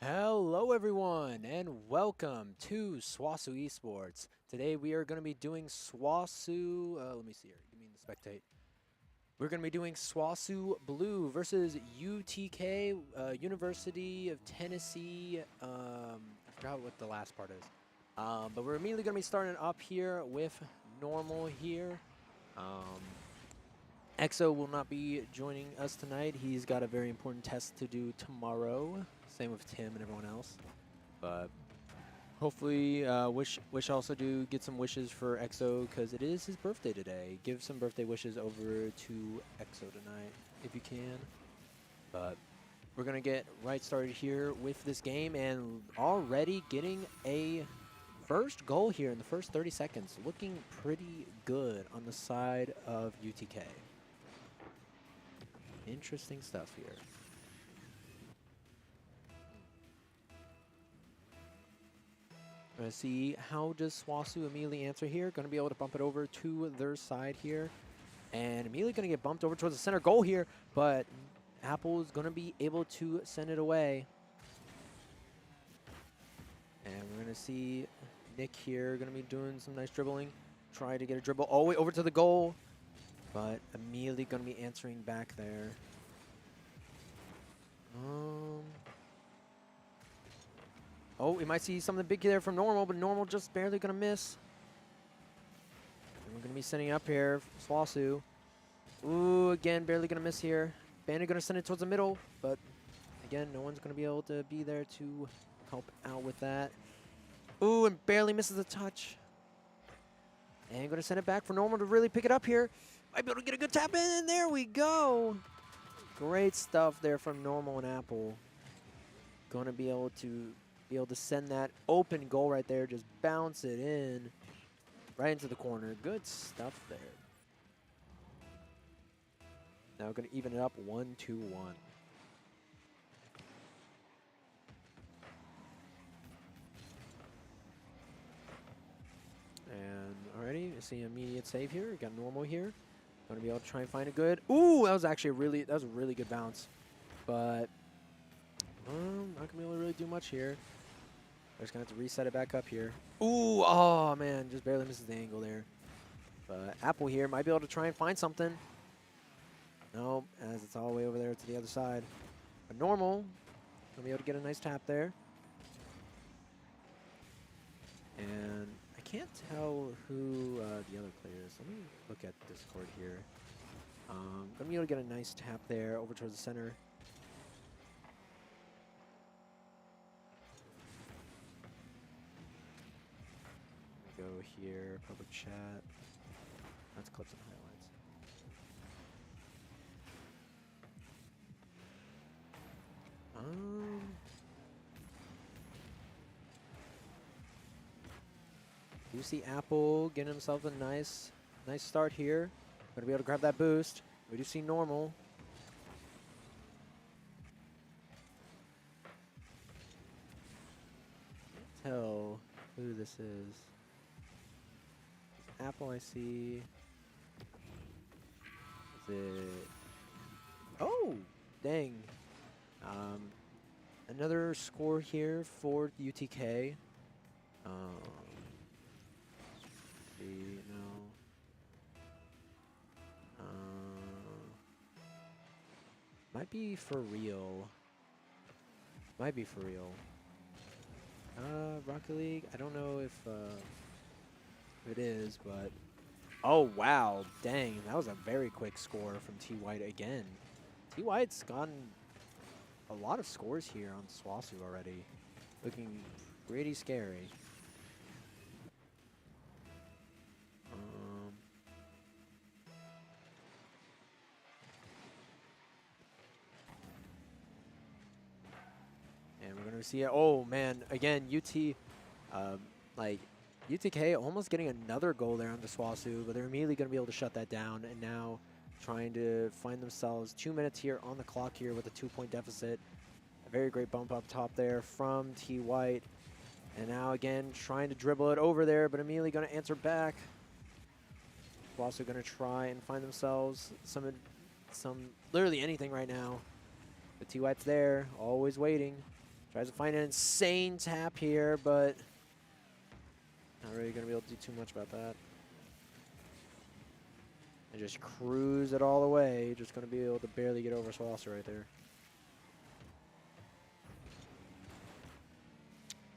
Hello everyone and welcome to SWOSU Esports. Today we are going to be doing SWOSU, let me see here, give me the spectate. We're going to be doing SWOSU Blue versus UTK, University of Tennessee, I forgot what the last part is. But we're immediately going to be starting up here with normal here. EXO will not be joining us tonight. He's got a very important test to do tomorrow. Same with Tim and everyone else. But hopefully, wish also do get some wishes for EXO because it is his birthday today. Give some birthday wishes over to EXO tonight if you can. But we're gonna get right started here with this game and already getting a first goal here in the first 30 seconds. Looking pretty good on the side of UTK. Interesting stuff here. We're going to see how does SWOSU immediately answer here. Going to be able to bump it over to their side here. And immediately going to get bumped over towards the center goal here. But Apple is going to be able to send it away. And we're going to see Nick here going to be doing some nice dribbling. Try to get a dribble all the way over to the goal. But immediately going to be answering back there. Oh, we might see something big there from Normal, but Normal just barely going to miss. And we're going to be sending up here, SWOSU. Ooh, again, barely going to miss here. Bandit going to send it towards the middle, but again, no one's going to be able to be there to help out with that. Ooh, and barely misses the touch. And going to send it back for Normal to really pick it up here. Might be able to get a good tap in, and there we go. Great stuff there from Normal and Apple. Going to be able to send that open goal right there, just bounce it in right into the corner. Good stuff there. Now going to even it up 1-2-1. And already, you see immediate save here. We got Normal here. Going to be able to try and find a good. Ooh, that was actually a really good bounce. But not going to be able to really do much here. We're just going to have to reset it back up here. Ooh, oh man, just barely misses the angle there. But Apple here might be able to try and find something. No, as it's all the way over there to the other side. But Normal, going to be able to get a nice tap there. And I can't tell who the other player is. Let me look at Discord here. Going to be able to get a nice tap there over towards the center. Go here, public chat. That's clips and highlights. You see Apple getting himself a nice start here. Gonna be able to grab that boost. We do see Normal. Can't tell who this is. Apple, I see. Is it? Oh, dang. Another score here for UTK. No. Might be for real. Might be for real. Rocket League. I don't know if it is, but oh wow, dang, that was a very quick score from T White again. T White's gotten a lot of scores here on SWOSU already, looking pretty scary. And we're gonna see it. Oh man, again, UTK almost getting another goal there on the SWOSU, but they're immediately gonna be able to shut that down. And now trying to find themselves 2 minutes here on the clock here with a 2-point deficit. A very great bump up top there from T White. And now again trying to dribble it over there, but immediately gonna answer back. SWOSU gonna try and find themselves some literally anything right now. But T White's there, always waiting. Tries to find an insane tap here, but not really going to be able to do too much about that. And just cruise it all the way. Just going to be able to barely get over SWOSU right there.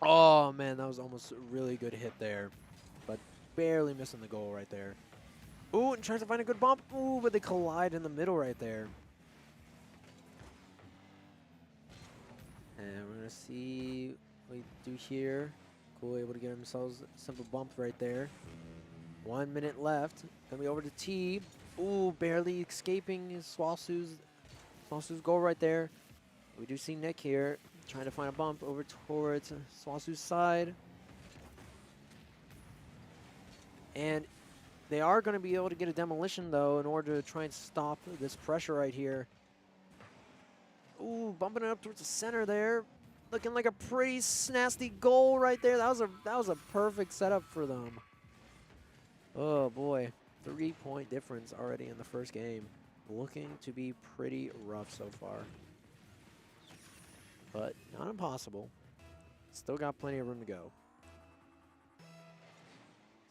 Oh, man, that was almost a really good hit there. But barely missing the goal right there. Ooh, and tries to find a good bump. Ooh, but they collide in the middle right there. And we're going to see what we do here. Cool, able to get themselves a simple bump right there. 1 minute left. Gonna be over to T. Ooh, barely escaping SWOSU's goal right there. We do see Nick here trying to find a bump over towards SWOSU's side. And they are going to be able to get a demolition, though, in order to try and stop this pressure right here. Ooh, bumping it up towards the center there. Looking like a pretty nasty goal right there. That was a perfect setup for them. Oh, boy. 3-point difference already in the first game. Looking to be pretty rough so far. But not impossible. Still got plenty of room to go.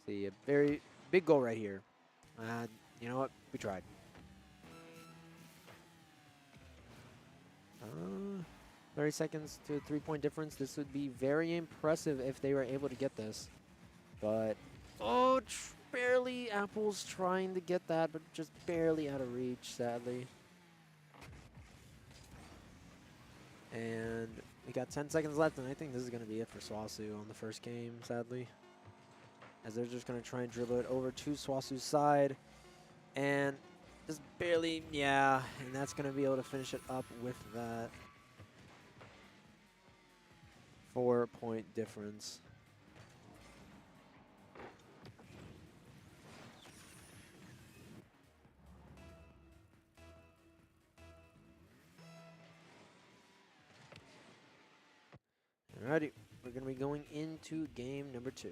See, a very big goal right here. You know what? We tried. 30 seconds to 3-point difference. This would be very impressive if they were able to get this. But, oh, barely. Apple's trying to get that, but just barely out of reach, sadly. And we got 10 seconds left, and I think this is going to be it for SWOSU on the first game, sadly. As they're just going to try and dribble it over to SWOSU's side. And just barely, yeah, and that's going to be able to finish it up with that 4-point difference. Alrighty, we're going to be going into game number 2.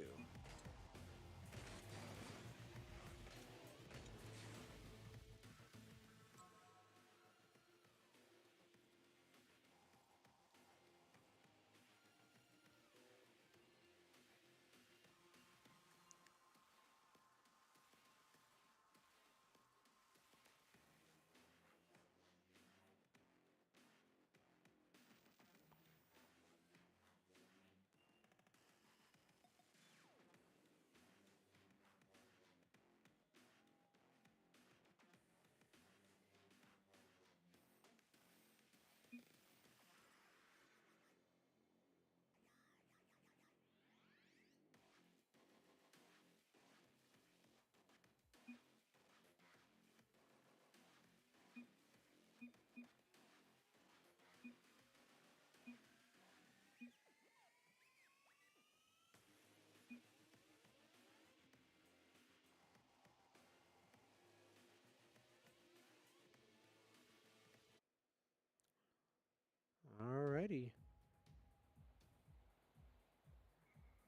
Alrighty.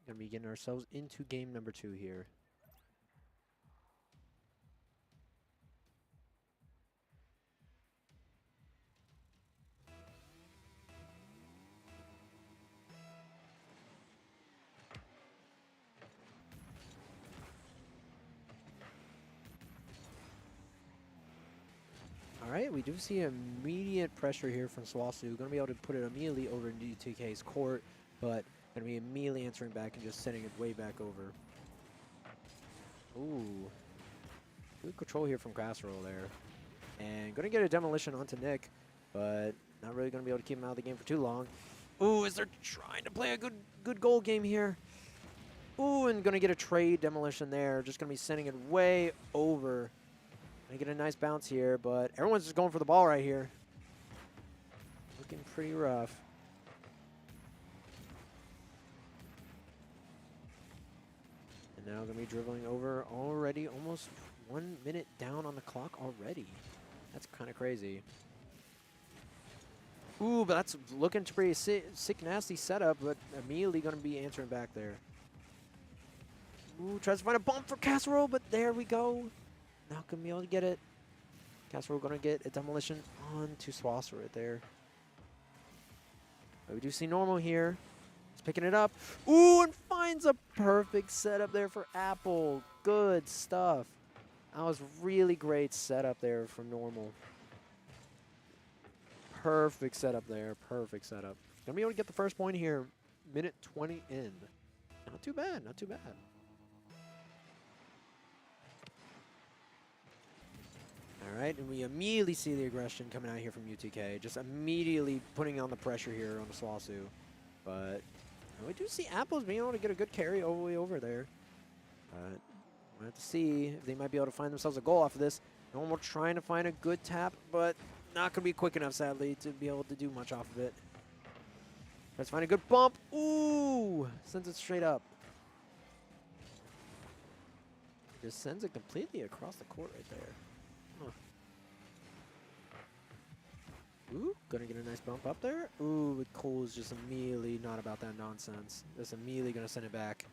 Gonna be getting ourselves into game number 2 here. Alright, we do see immediate pressure here from SWOSU. Gonna be able to put it immediately over into UTK's court, but gonna be immediately answering back and just sending it way back over. Ooh. Good control here from Casserole there. And gonna get a demolition onto Nick, but not really gonna be able to keep him out of the game for too long. Ooh, as they're trying to play a good goal game here. Ooh, and gonna get a trade demolition there. Just gonna be sending it way over. Gonna get a nice bounce here, but everyone's just going for the ball right here. Looking pretty rough. And now gonna be dribbling over already, almost 1 minute down on the clock already. That's kind of crazy. Ooh, but that's looking pretty sick, nasty setup, but immediately gonna be answering back there. Ooh, tries to find a bump for Casserole, but there we go. Not gonna be able to get it. Casserole gonna get a demolition onto SWOSU right there. But we do see normal here. He's picking it up. Ooh, and finds a perfect setup there for Apple. Good stuff. That was really great setup there from normal. Perfect setup there. Perfect setup. Gonna be able to get the first point here. Minute 20 in. Not too bad. Not too bad. All right, and we immediately see the aggression coming out here from UTK. Just immediately putting on the pressure here on the SWOSU. But we do see Apples being able to get a good carry all the way over there. But we'll have to see if they might be able to find themselves a goal off of this. Normal trying to find a good tap, but not going to be quick enough, sadly, to be able to do much off of it. Let's find a good bump. Ooh! Sends it straight up. Just sends it completely across the court right there. Huh. Ooh, gonna get a nice bump up there. Ooh, but Cole's just immediately not about that nonsense. Just immediately gonna send it back.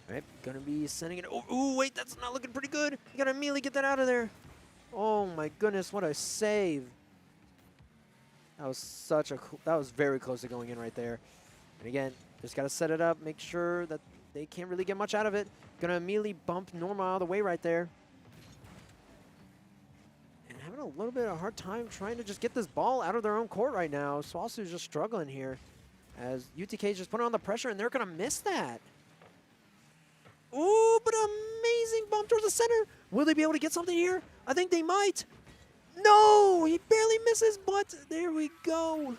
All right, gonna be sending it. Oh, ooh, wait, that's not looking pretty good. You gotta immediately get that out of there. Oh my goodness, what a save! That was such a that was very close to going in right there. And again, just gotta set it up, make sure that they can't really get much out of it. Gonna immediately bump Norma out of the way right there. And having a little bit of a hard time trying to just get this ball out of their own court right now. SWOSU's just struggling here as UTK just putting on the pressure, and they're gonna miss that. Ooh, but amazing bump towards the center. Will they be able to get something here? I think they might. No, he barely misses, but there we go.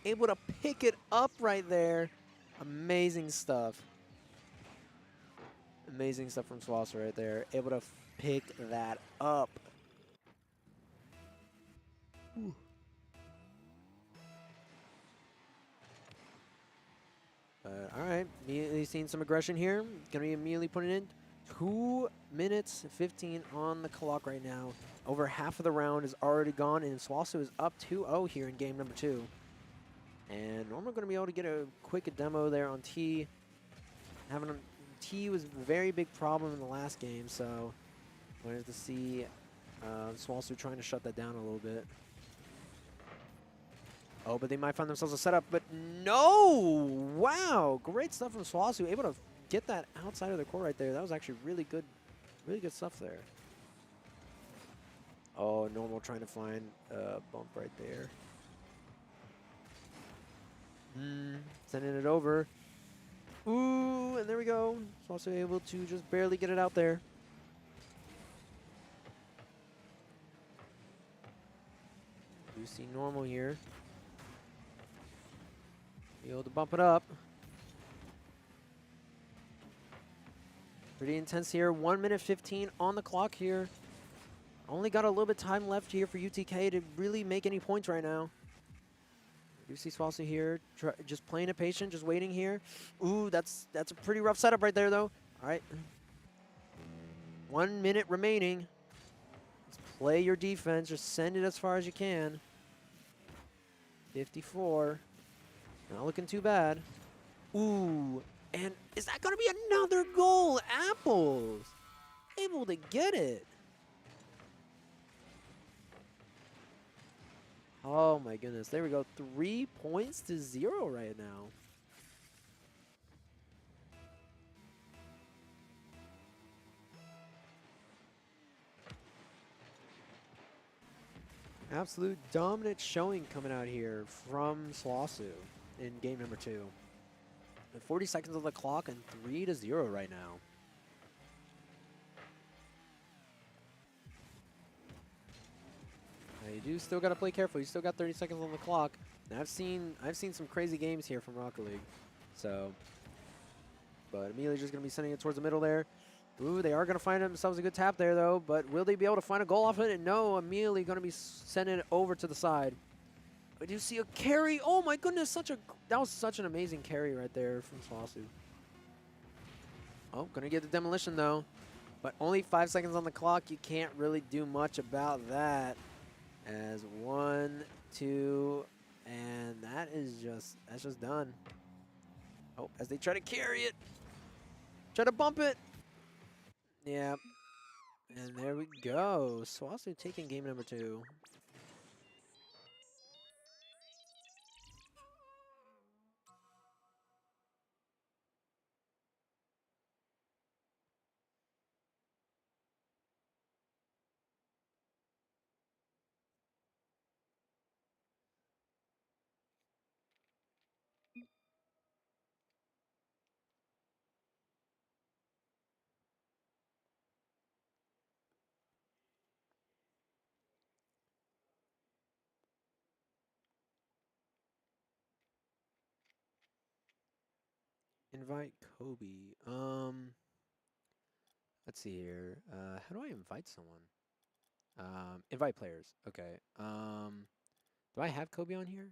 Able to pick it up right there. Amazing stuff. Amazing stuff from SWOSU right there. Able to pick that up. Ooh. All right, immediately seeing some aggression here. Gonna be immediately putting in 2 minutes 15 on the clock right now. Over half of the round is already gone, and SWOSU is up 2-0 here in game number 2. And Norma going to be able to get a quick demo there on T. Having a T was a very big problem in the last game, so wanted to see SWOSU trying to shut that down a little bit. Oh, but they might find themselves a setup, but no! Wow, great stuff from SWOSU, able to get that outside of the court right there. That was actually really good stuff there. Oh, Normal trying to find a bump right there. Sending it over. Ooh, and there we go. SWOSU able to just barely get it out there. You see Normal here. Be able to bump it up. Pretty intense here. 1 minute 15 on the clock here. Only got a little bit of time left here for UTK to really make any points right now. You see SWOSU here, just playing it patient, just waiting here. Ooh, that's a pretty rough setup right there, though. All right. 1 minute remaining. Just play your defense. Just send it as far as you can. 54. Not looking too bad. Ooh, and is that going to be another goal? Apples able to get it. Oh my goodness, there we go. 3 points to 0 right now. Absolute dominant showing coming out here from SWOSU in game number 2. With 40 seconds on the clock and 3-0 right now. Now you do still got to play careful. You still got 30 seconds on the clock. And I've seen some crazy games here from Rocket League. So, but Amelia's just going to be sending it towards the middle there. Ooh, they are going to find themselves a good tap there, though. But will they be able to find a goal off it? And no, Amelia going to be sending it over to the side. But you see a carry. Oh, my goodness. That was such an amazing carry right there from SWOSU. Oh, going to get the demolition, though. But only 5 seconds on the clock. You can't really do much about that. As 1, 2, and that's just done. Oh, as they try to carry it. Try to bump it. Yeah. And there we go. SWOSU taking game number 2. Invite Kobe. Let's see here. How do I invite someone? Invite players. Okay. Do I have Kobe on here?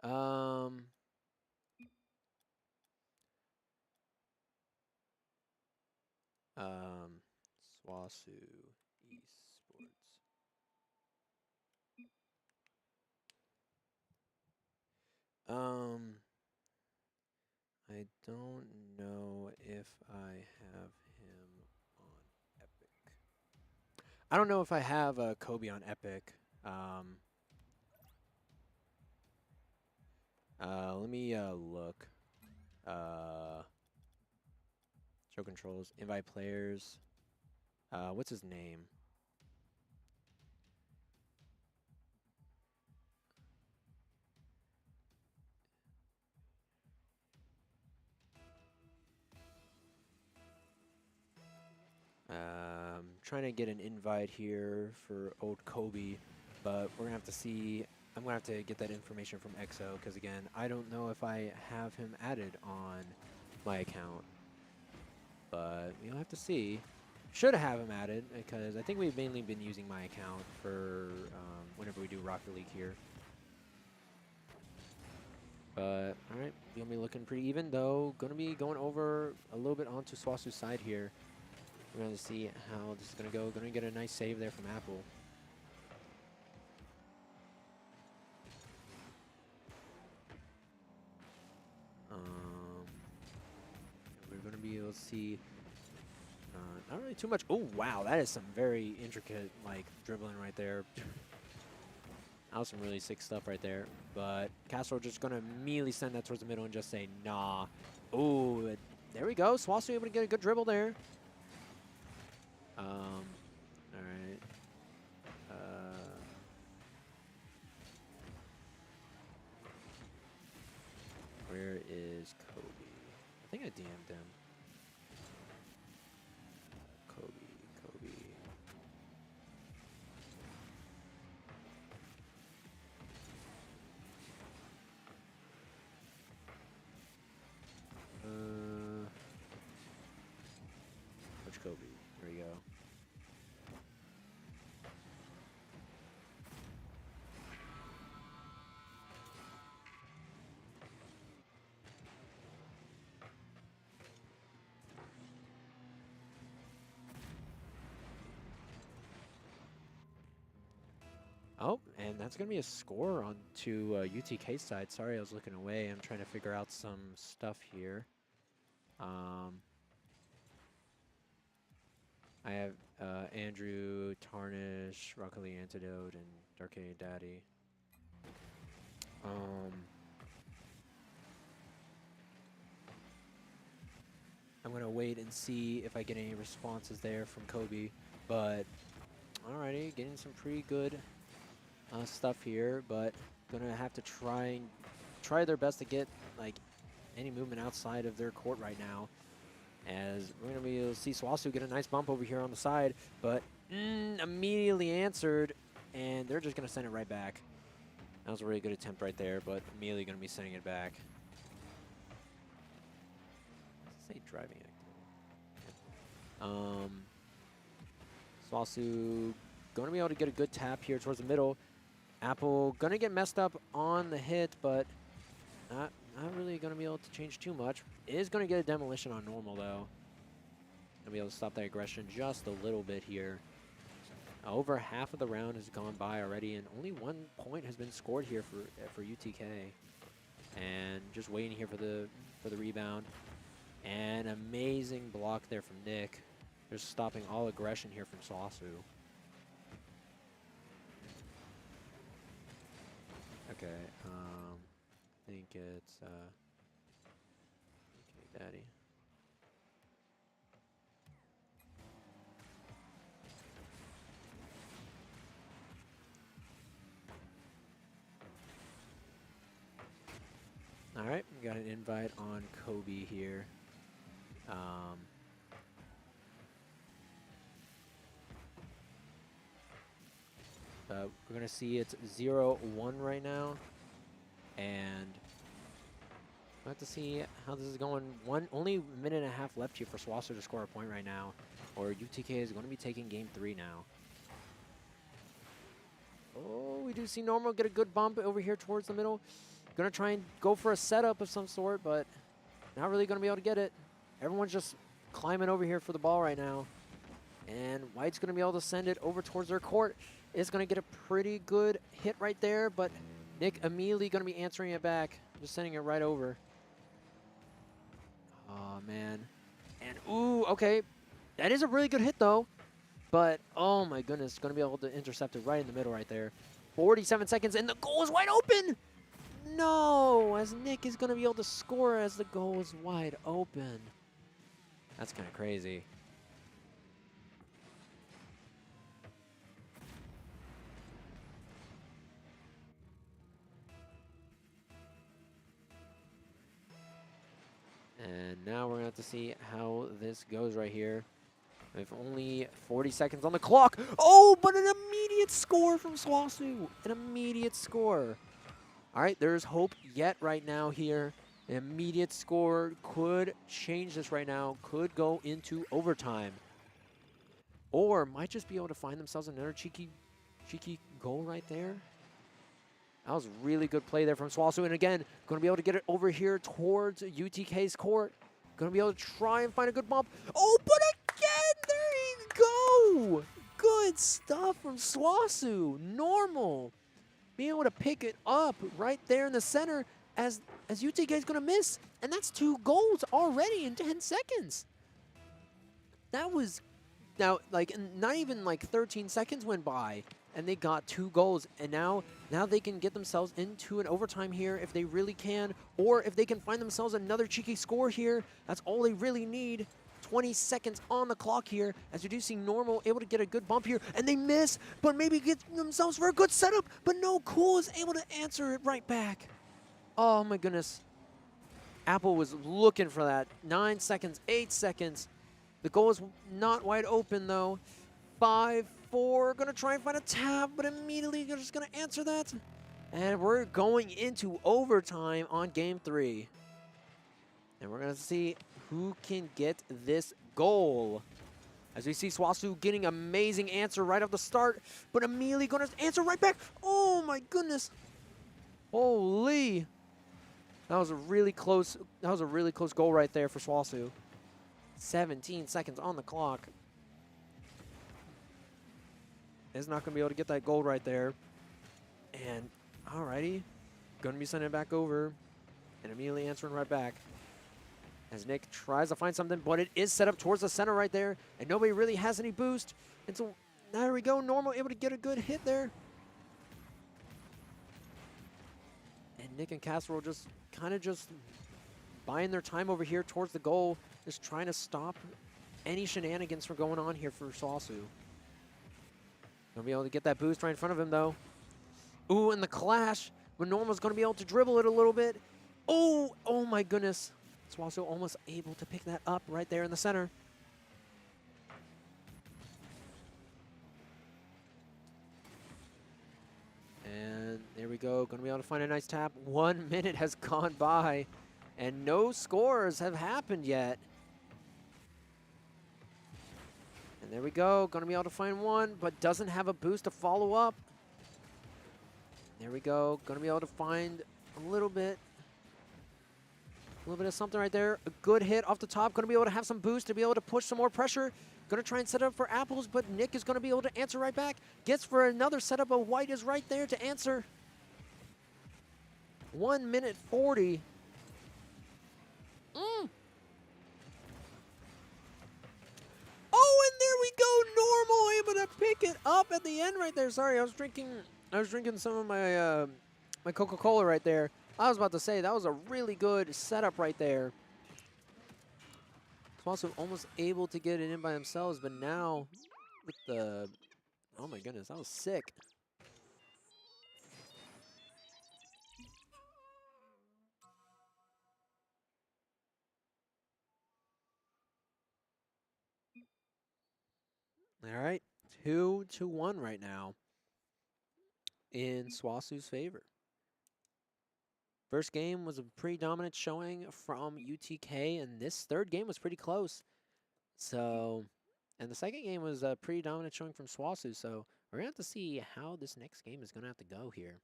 Um, SWOSU Esports. I don't know if I have him on Epic. I don't know if I have Kobe on Epic. Let me look. Show controls, invite players. What's his name? Trying to get an invite here for old Kobe, but we're gonna have to see. I'm gonna have to get that information from EXO because again, I don't know if I have him added on my account, but we'll have to see. Should have him added because I think we've mainly been using my account for whenever we do Rocket League here. But all right, gonna be looking pretty even though. Gonna be going over a little bit onto SWOSU's side here. We're going to see how this is going to go. Going to get a nice save there from Apple. We're going to be able to see not really too much. Oh, wow. That is some very intricate, like, dribbling right there. That was some really sick stuff right there. But Castro just going to immediately send that towards the middle and just say, nah. Oh, there we go. SWOSU able to get a good dribble there. All right. Where is Kobe? I think I DM'd him. Kobe. Which Kobe? There we go. Oh, and that's going to be a score on to UTK side. Sorry, I was looking away. I'm trying to figure out some stuff here. I have Andrew, Tarnish, Rocket League Antidote, and Darkade Daddy. I'm going to wait and see if I get any responses there from Kobe. But, alrighty, getting some pretty good stuff here, but gonna have to try their best to get like any movement outside of their court right now, as we're gonna be able to see SWOSU get a nice bump over here on the side, but immediately answered, and they're just gonna send it right back. That was a really good attempt right there, but immediately gonna be sending it back. Let's say driving activity. SWOSU gonna be able to get a good tap here towards the middle. Apple gonna get messed up on the hit, but not really gonna be able to change too much. Is gonna get a demolition on normal though. Gonna be able to stop that aggression just a little bit here. Over half of the round has gone by already, and only 1 point has been scored here for UTK. And just waiting here for the rebound. And amazing block there from Nick. Just stopping all aggression here from SWOSU. Okay, I think it's okay, Daddy. All right, we got an invite on Kobe here. We're gonna see it's 0-1 right now, and we'll have to see how this is going. Only a minute and a half left here for SWOSU to score a point right now, or UTK is going to be taking game 3 now. Oh, we do see Normal get a good bump over here towards the middle. Gonna try and go for a setup of some sort, but not really gonna be able to get it. Everyone's just climbing over here for the ball right now. And White's gonna be able to send it over towards their court. It's gonna get a pretty good hit right there, but Nick immediately gonna be answering it back. Just sending it right over. Oh, man. And, ooh, okay. That is a really good hit, though. But, oh, my goodness. Gonna be able to intercept it right in the middle right there. 47 seconds, and the goal is wide open! No, as Nick is going to be able to score as the goal is wide open. That's kind of crazy. And now we're going to have to see how this goes right here. We have only 40 seconds on the clock. Oh, but an immediate score from SWOSU. An immediate score. All right, there's hope yet right now here. An immediate score could change this right now, could go into overtime. Or might just be able to find themselves another cheeky goal right there. That was really good play there from SWOSU. And again, going to be able to get it over here towards UTK's court. Going to be able to try and find a good bump. Oh, but again, there you go. Good stuff from SWOSU. Normal. Being able to pick it up right there in the center as UTK is going to miss. And that's 2 goals already in 10 seconds. That was, now, like, not even like 13 seconds went by and they got 2 goals. And now they can get themselves into an overtime here if they really can. Or if they can find themselves another cheeky score here, that's all they really need. 20 seconds on the clock here as you do see Normal able to get a good bump here, and they miss, but maybe get themselves for a good setup, but no, Cool is able to answer it right back. Oh my goodness. Apple was looking for that. 9 seconds, 8 seconds. The goal is not wide open though. 5-4, gonna try and find a tap, but immediately they're just gonna answer that. And we're going into overtime on game 3. And we're gonna see who can get this goal. As we see SWOSU getting amazing answer right off the start, but immediately going to answer right back. Oh my goodness. Holy. That was a really close goal right there for SWOSU. 17 seconds on the clock. Is not going to be able to get that goal right there. And alrighty. Going to be sending it back over and immediately answering right back. As Nick tries to find something, but it is set up towards the center right there, and nobody really has any boost. And so there we go, Normal able to get a good hit there. And Nick and Casserole just kind of just buying their time over here towards the goal, just trying to stop any shenanigans from going on here for SWOSU. Gonna be able to get that boost right in front of him though. Ooh, and the clash, but Normal's gonna be able to dribble it a little bit. Oh my goodness. SWOSU almost able to pick that up right there in the center. And there we go. Going to be able to find a nice tap. 1 minute has gone by, and no scores have happened yet. And there we go. Going to be able to find one, but doesn't have a boost to follow up. There we go. Going to be able to find a little bit of something right there. A good hit off the top. Going to be able to have some boost to be able to push some more pressure. Going to try and set up for Apples, but Nick is going to be able to answer right back. Gets for another setup, but White is right there to answer. 1 minute 40. Oh, at the end right there. Sorry, I was drinking some of my my Coca-Cola right there. I was about to say that was a really good setup right there. SWOSU almost able to get it in by themselves, but now with the, oh my goodness, that was sick. All right, 2-1 right now in SWOSU's favor. First game was a pretty dominant showing from UTK, and this third game was pretty close. So, and the second game was a pretty dominant showing from SWOSU, so we're going to have to see how this next game is going to have to go here.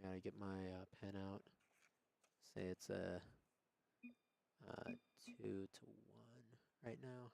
I got to get my pen out. Say it's a 2-1 right now.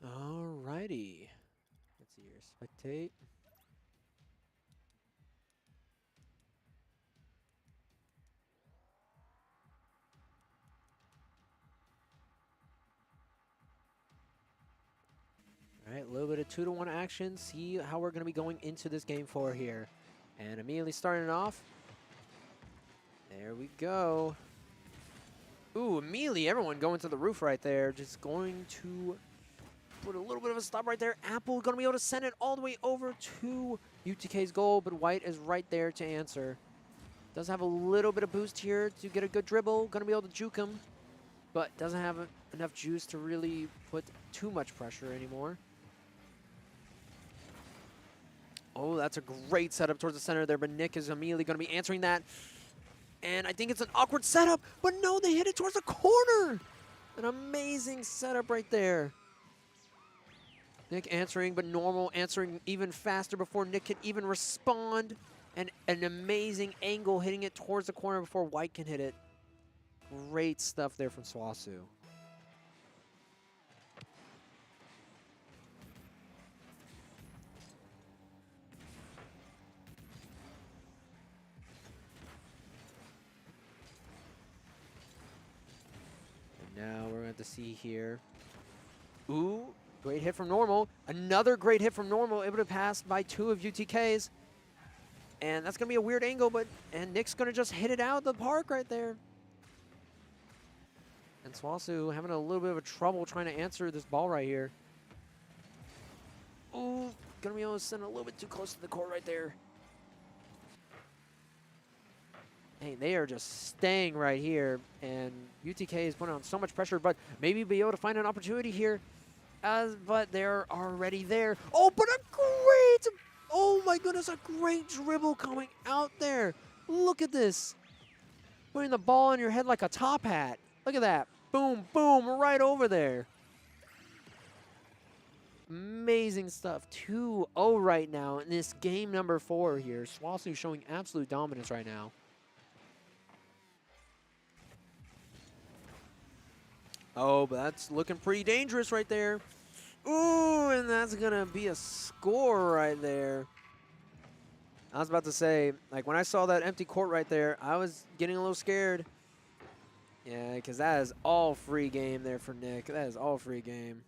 Alrighty. Let's see here. Spectate. All right, a little bit of 2-1 action. See how we're going to be going into this game 4 here. And immediately starting off. There we go. Ooh, immediately everyone going to the roof right there. Just going to put a little bit of a stop right there. Apple going to be able to send it all the way over to UTK's goal, but White is right there to answer. Does have a little bit of boost here to get a good dribble. Going to be able to juke him, but doesn't have enough juice to really put too much pressure anymore. Oh, that's a great setup towards the center there, but Nick is immediately going to be answering that. And I think it's an awkward setup, but no, they hit it towards the corner. An amazing setup right there. Nick answering, but normal answering even faster before Nick can even respond. And an amazing angle hitting it towards the corner before White can hit it. Great stuff there from SWOSU. Now we're going to see here. Ooh, great hit from Normal. Another great hit from Normal, able to pass by 2 of UTK's. And that's going to be a weird angle, and Nick's going to just hit it out of the park right there. And SWOSU having a little bit of a trouble trying to answer this ball right here. Ooh, going to be able to send it a little bit too close to the court right there. Hey, they are just staying right here, and UTK is putting on so much pressure, but maybe be able to find an opportunity here, but they're already there. Oh, but a great, oh my goodness, a great dribble coming out there. Look at this. Putting the ball on your head like a top hat. Look at that. Boom, boom, right over there. Amazing stuff. 2-0 right now in this game number 4 here. SWOSU showing absolute dominance right now. Oh, but that's looking pretty dangerous right there. Ooh, and that's going to be a score right there. I was about to say, like, when I saw that empty court right there, I was getting a little scared. Yeah, because that is all free game there for Nick. That is all free game.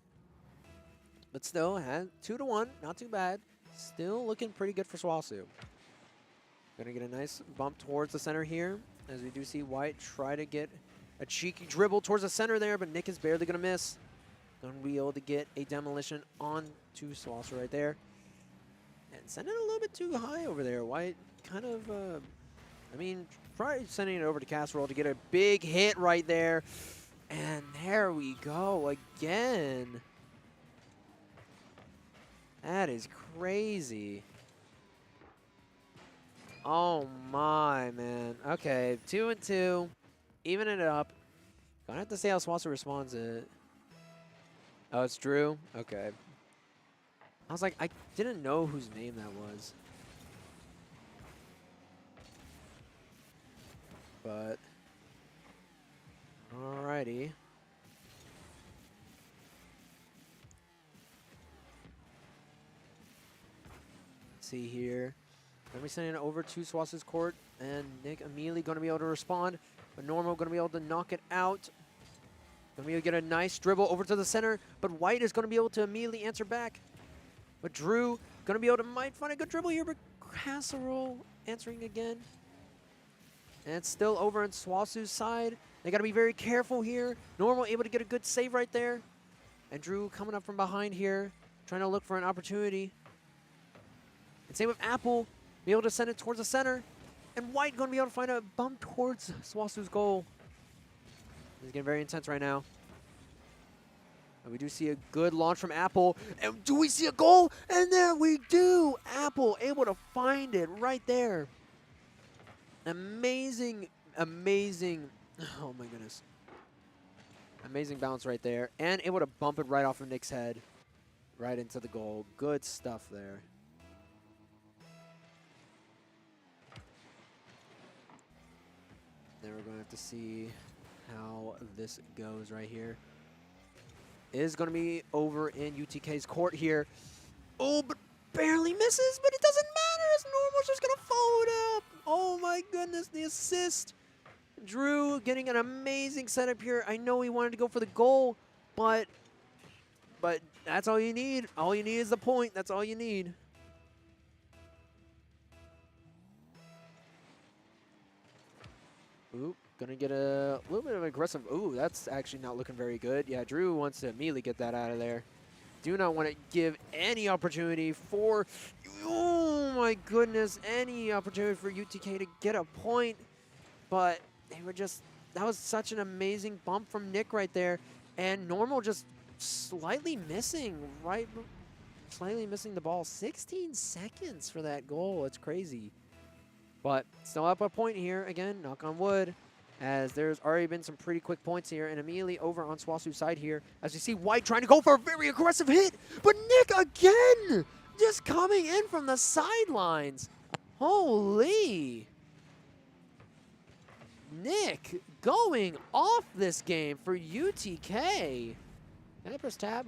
But still, had 2-1. Not too bad. Still looking pretty good for SWOSU. Going to get a nice bump towards the center here, as we do see White try to get a cheeky dribble towards the center there, but Nick is barely going to miss. Going to be able to get a demolition on to SWOSU right there. And send it a little bit too high over there. White kind of, I mean, probably sending it over to Casserole to get a big hit right there. And there we go again. That is crazy. Oh my, man. Okay, 2-2. Even it up. Gonna have to see how SWOSU responds it. Oh, it's Drew? Okay. I was like, I didn't know whose name that was. But, alrighty. Let's see here. Then we send it over to SWOSU's court, and Nick immediately going to be able to respond, but Normal going to be able to knock it out. Going to be able to get a nice dribble over to the center, but White is going to be able to immediately answer back. But Drew going to be able to might find a good dribble here, but Casserole answering again. And it's still over on SWOSU's side. They got to be very careful here. Normal able to get a good save right there. And Drew coming up from behind here, trying to look for an opportunity. And same with Apple, be able to send it towards the center. And White going to be able to find a bump towards SWOSU's goal. It's getting very intense right now. And we do see a good launch from Apple. And do we see a goal? And there we do. Apple able to find it right there. Amazing, amazing. Oh my goodness. Amazing bounce right there. And able to bump it right off of Nick's head. Right into the goal. Good stuff there. Then we're going to have to see how this goes right here. It is going to be over in UTK's court here. Oh, but barely misses, but it doesn't matter as Normal's just going to follow it up. Oh my goodness, the assist. Drew getting an amazing setup here. I know he wanted to go for the goal, but that's all you need. All you need is the point. That's all you need. Ooh, gonna get a little bit of aggressive. Ooh, that's actually not looking very good. Yeah, Drew wants to immediately get that out of there. Do not want to give any opportunity for, oh my goodness, any opportunity for UTK to get a point. But they were just, that was such an amazing bump from Nick right there. And Normal just slightly missing, slightly missing the ball. 16 seconds for that goal. It's crazy. But still up a point here. Again, knock on wood, as there's already been some pretty quick points here. And immediately over on SWOSU's side here, as you see White trying to go for a very aggressive hit. But Nick again, just coming in from the sidelines. Holy. Nick going off this game for UTK. Can I press tab?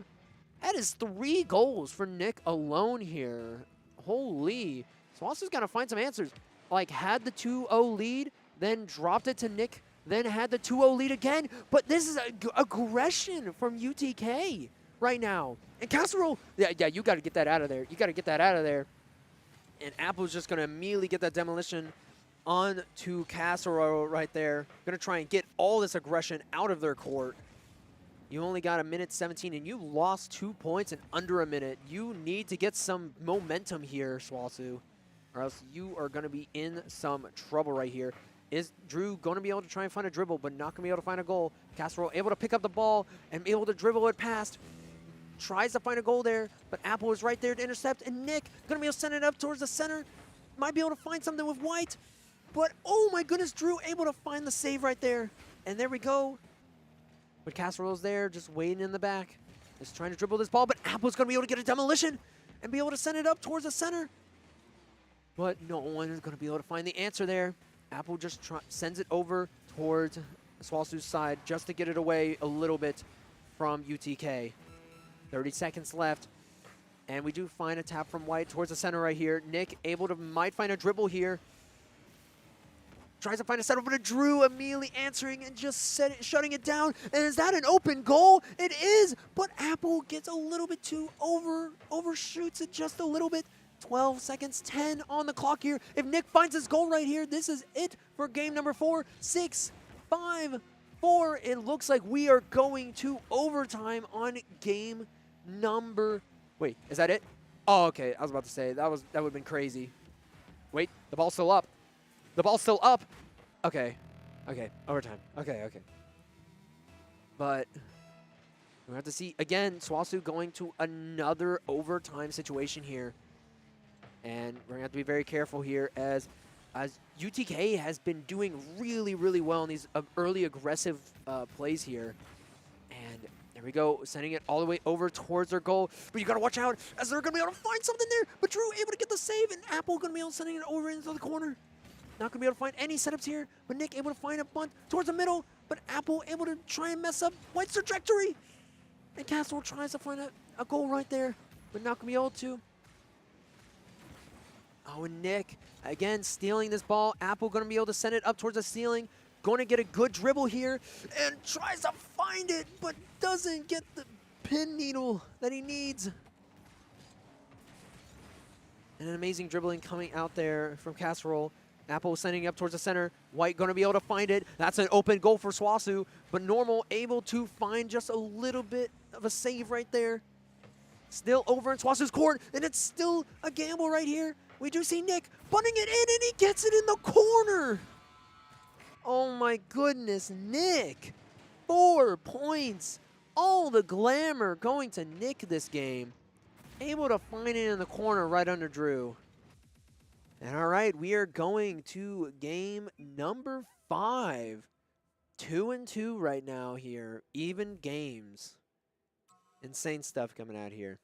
That is 3 goals for Nick alone here. Holy. SWOSU's got to find some answers. Like, had the 2-0 lead, then dropped it to Nick, then had the 2-0 lead again. But this is aggression from UTK right now. And Casserole, yeah, you got to get that out of there. You got to get that out of there. And Apple's just going to immediately get that demolition on to Casserole right there. Going to try and get all this aggression out of their court. You only got 1:17, and you lost 2 points in under a minute. You need to get some momentum here, SWOSU, or else you are going to be in some trouble right here. Is Drew going to be able to try and find a dribble, but not going to be able to find a goal? Casserole able to pick up the ball and be able to dribble it past. Tries to find a goal there, but Apple is right there to intercept. And Nick going to be able to send it up towards the center. Might be able to find something with White. But, oh my goodness, Drew able to find the save right there. And there we go. But Casserole's there, just waiting in the back. Just trying to dribble this ball, but Apple's going to be able to get a demolition and be able to send it up towards the center. But no one is going to be able to find the answer there. Apple just sends it over towards SWOSU's side just to get it away a little bit from UTK. 30 seconds left. And we do find a tap from White towards the center right here. Nick might find a dribble here. Tries to find a setup, but a Drew immediately answering and just shutting it down. And is that an open goal? It is, but Apple gets a little bit too overshoots it just a little bit. 12 seconds, 10 on the clock here. If Nick finds his goal right here, this is it for game number 4. 6, 5, 4. It looks like we are going to overtime on game number. Wait, is that it? Oh, okay. I was about to say that would have been crazy. Wait, the ball's still up. The ball's still up. Okay. Okay. Overtime. Okay. Okay. But we have to see again. SWOSU going to another overtime situation here. And we're going to have to be very careful here as UTK has been doing really, really well in these early aggressive plays here. And they're There we go, sending it all the way over towards their goal. But you gotta watch out as they're gonna be able to find something there. But Drew able to get the save, and Apple gonna be able to sending it over into the corner. Not gonna be able to find any setups here, but Nick able to find a bunt towards the middle. But Apple able to try and mess up White's trajectory. And Castle tries to find a goal right there, but not gonna be able to. Oh, and Nick, again, stealing this ball. Apple gonna be able to send it up towards the ceiling. Going to get a good dribble here and tries to find it, but doesn't get the pin needle that he needs. And an amazing dribbling coming out there from Casserole. Apple sending it up towards the center. White going to be able to find it. That's an open goal for SWOSU, but Normal able to find just a little bit of a save right there. Still over in SWOSU's court, and it's still a gamble right here. We do see Nick bunting it in, and he gets it in the corner. Oh my goodness, Nick. 4 points. All the glamour going to Nick this game. Able to find it in the corner right under Drew. And all right, we are going to game number 5. 2-2 right now here. Even games. Insane stuff coming out here.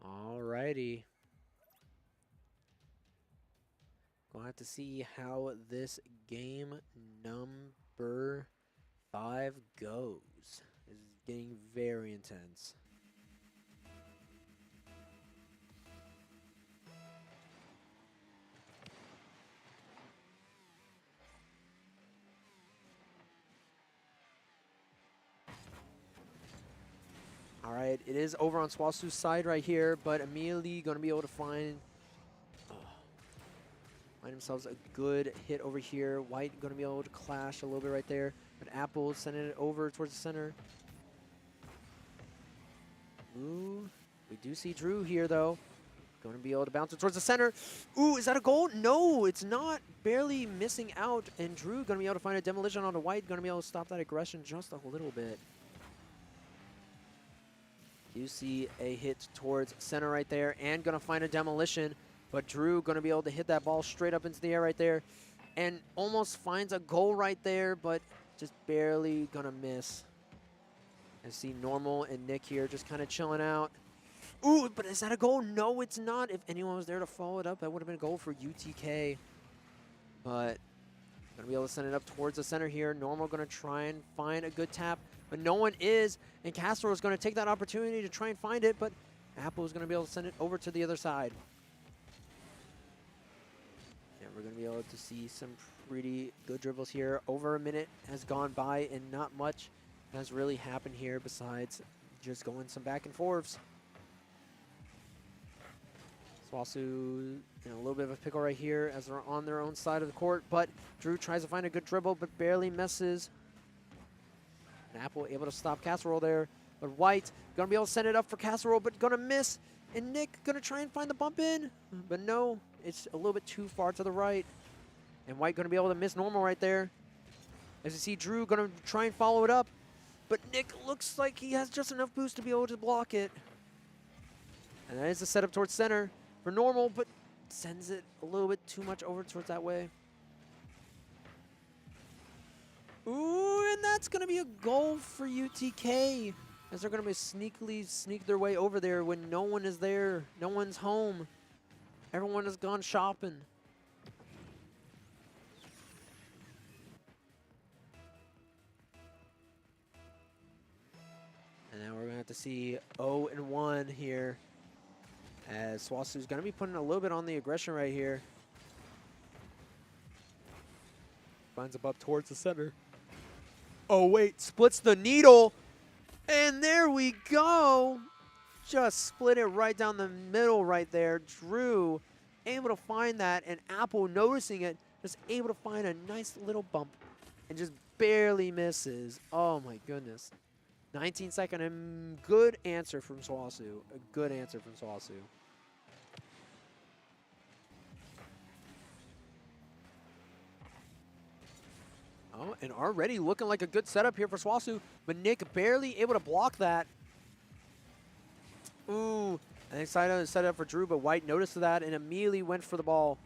Alrighty. We'll have to see how this game number 5 goes. This is getting very intense. All right, it is over on SWOSU's side right here, but immediately going to be able to find themselves a good hit over here. White going to be able to clash a little bit right there, but Apple sending it over towards the center. Ooh, we do see Drew here though. Going to be able to bounce it towards the center. Ooh, is that a goal? No, it's not. Barely missing out, and Drew going to be able to find a demolition on the White. Going to be able to stop that aggression just a little bit. You see a hit towards center right there, and going to find a demolition. But Drew going to be able to hit that ball straight up into the air right there, and almost finds a goal right there, but just barely going to miss. I see Normal and Nick here just kind of chilling out. Ooh, but is that a goal? No, it's not. If anyone was there to follow it up, that would have been a goal for UTK. But going to be able to send it up towards the center here. Normal going to try and find a good tap, but no one is. And Castro is going to take that opportunity to try and find it, but Apple is going to be able to send it over to the other side. And we're going to be able to see some pretty good dribbles here. Over a minute has gone by, and not much has really happened here besides just going some back and forths. SWOSU in a little bit of a pickle right here as they're on their own side of the court, but Drew tries to find a good dribble, but barely misses. And Apple able to stop Casserole there, but White gonna be able to send it up for Casserole, but gonna miss. And Nick gonna try and find the bump in, but no, it's a little bit too far to the right. And White gonna be able to miss Normal right there. As you see Drew gonna try and follow it up, but Nick looks like he has just enough boost to be able to block it. And that is the setup towards center for Normal, but sends it a little bit too much over towards that way. Ooh, and that's going to be a goal for UTK, as they're going to be sneakily sneak their way over there when no one is there. No one's home. Everyone has gone shopping. And now we're going to have to see 0-1 here, as SWOSU's going to be putting a little bit on the aggression right here. Finds him up towards the center. Oh, wait. Splits the needle. And there we go. Just split it right down the middle right there. Drew able to find that, and Apple noticing it, just able to find a nice little bump and just barely misses. Oh, my goodness. 19-second and good answer from SWOSU. A good answer from SWOSU. Oh, and already looking like a good setup here for SWOSU, but Nick barely able to block that. Ooh, and excited to set it up for Drew, but White noticed that and immediately went for the ball.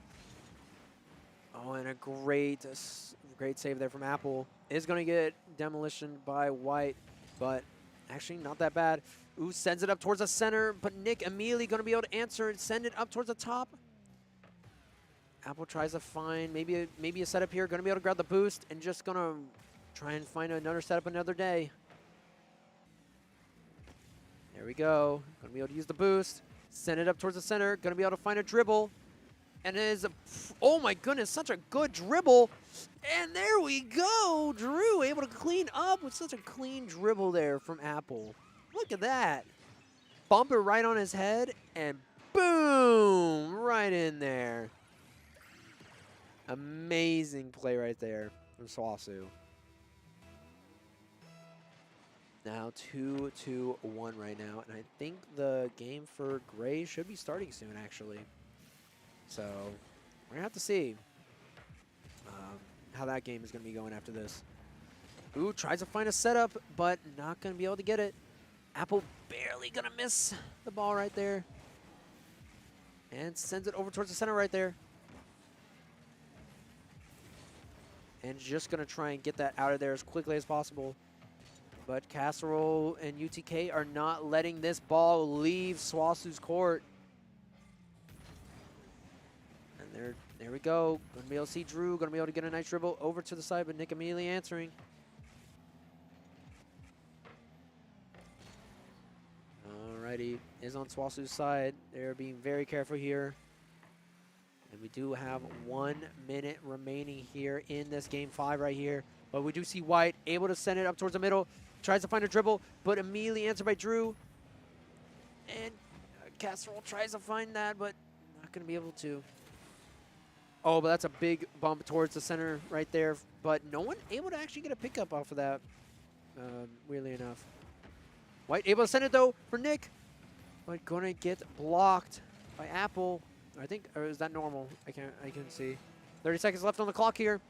Oh, and a great save there from Apple. Is going to get demolition by White, but actually not that bad. Ooh, sends it up towards the center, but Nick immediately going to be able to answer and send it up towards the top. Apple tries to find maybe a setup here. Going to be able to grab the boost and just going to try and find another setup another day. There we go. Going to be able to use the boost. Send it up towards the center. Going to be able to find a dribble. And it is, oh my goodness, such a good dribble. And there we go. Drew able to clean up with such a clean dribble there from Apple. Look at that. Bump it right on his head and boom, right in there. Amazing play right there from SWOSU. Now 2-2-1 right now, and I think the game for Gray should be starting soon, actually. So we're gonna have to see how that game is gonna be going after this. Ooh, tries to find a setup, but not gonna be able to get it. Apple barely gonna miss the ball right there, and sends it over towards the center right there. And just gonna try and get that out of there as quickly as possible. But Casserole and UTK are not letting this ball leave SWOSU's court. And there we go. Gonna be able to see Drew. Gonna be able to get a nice dribble over to the side, but Nick immediately answering. Alrighty, is on SWOSU's side. They're being very careful here. And we do have 1 minute remaining here in this game 5 right here. But we do see White able to send it up towards the middle. Tries to find a dribble, but immediately answered by Drew. And Casserole tries to find that, but not going to be able to. Oh, but that's a big bump towards the center right there. But no one able to actually get a pickup off of that, weirdly enough. White able to send it, though, for Nick. But going to get blocked by Apple. I think, or is that normal? I can't see. 30 seconds left on the clock here.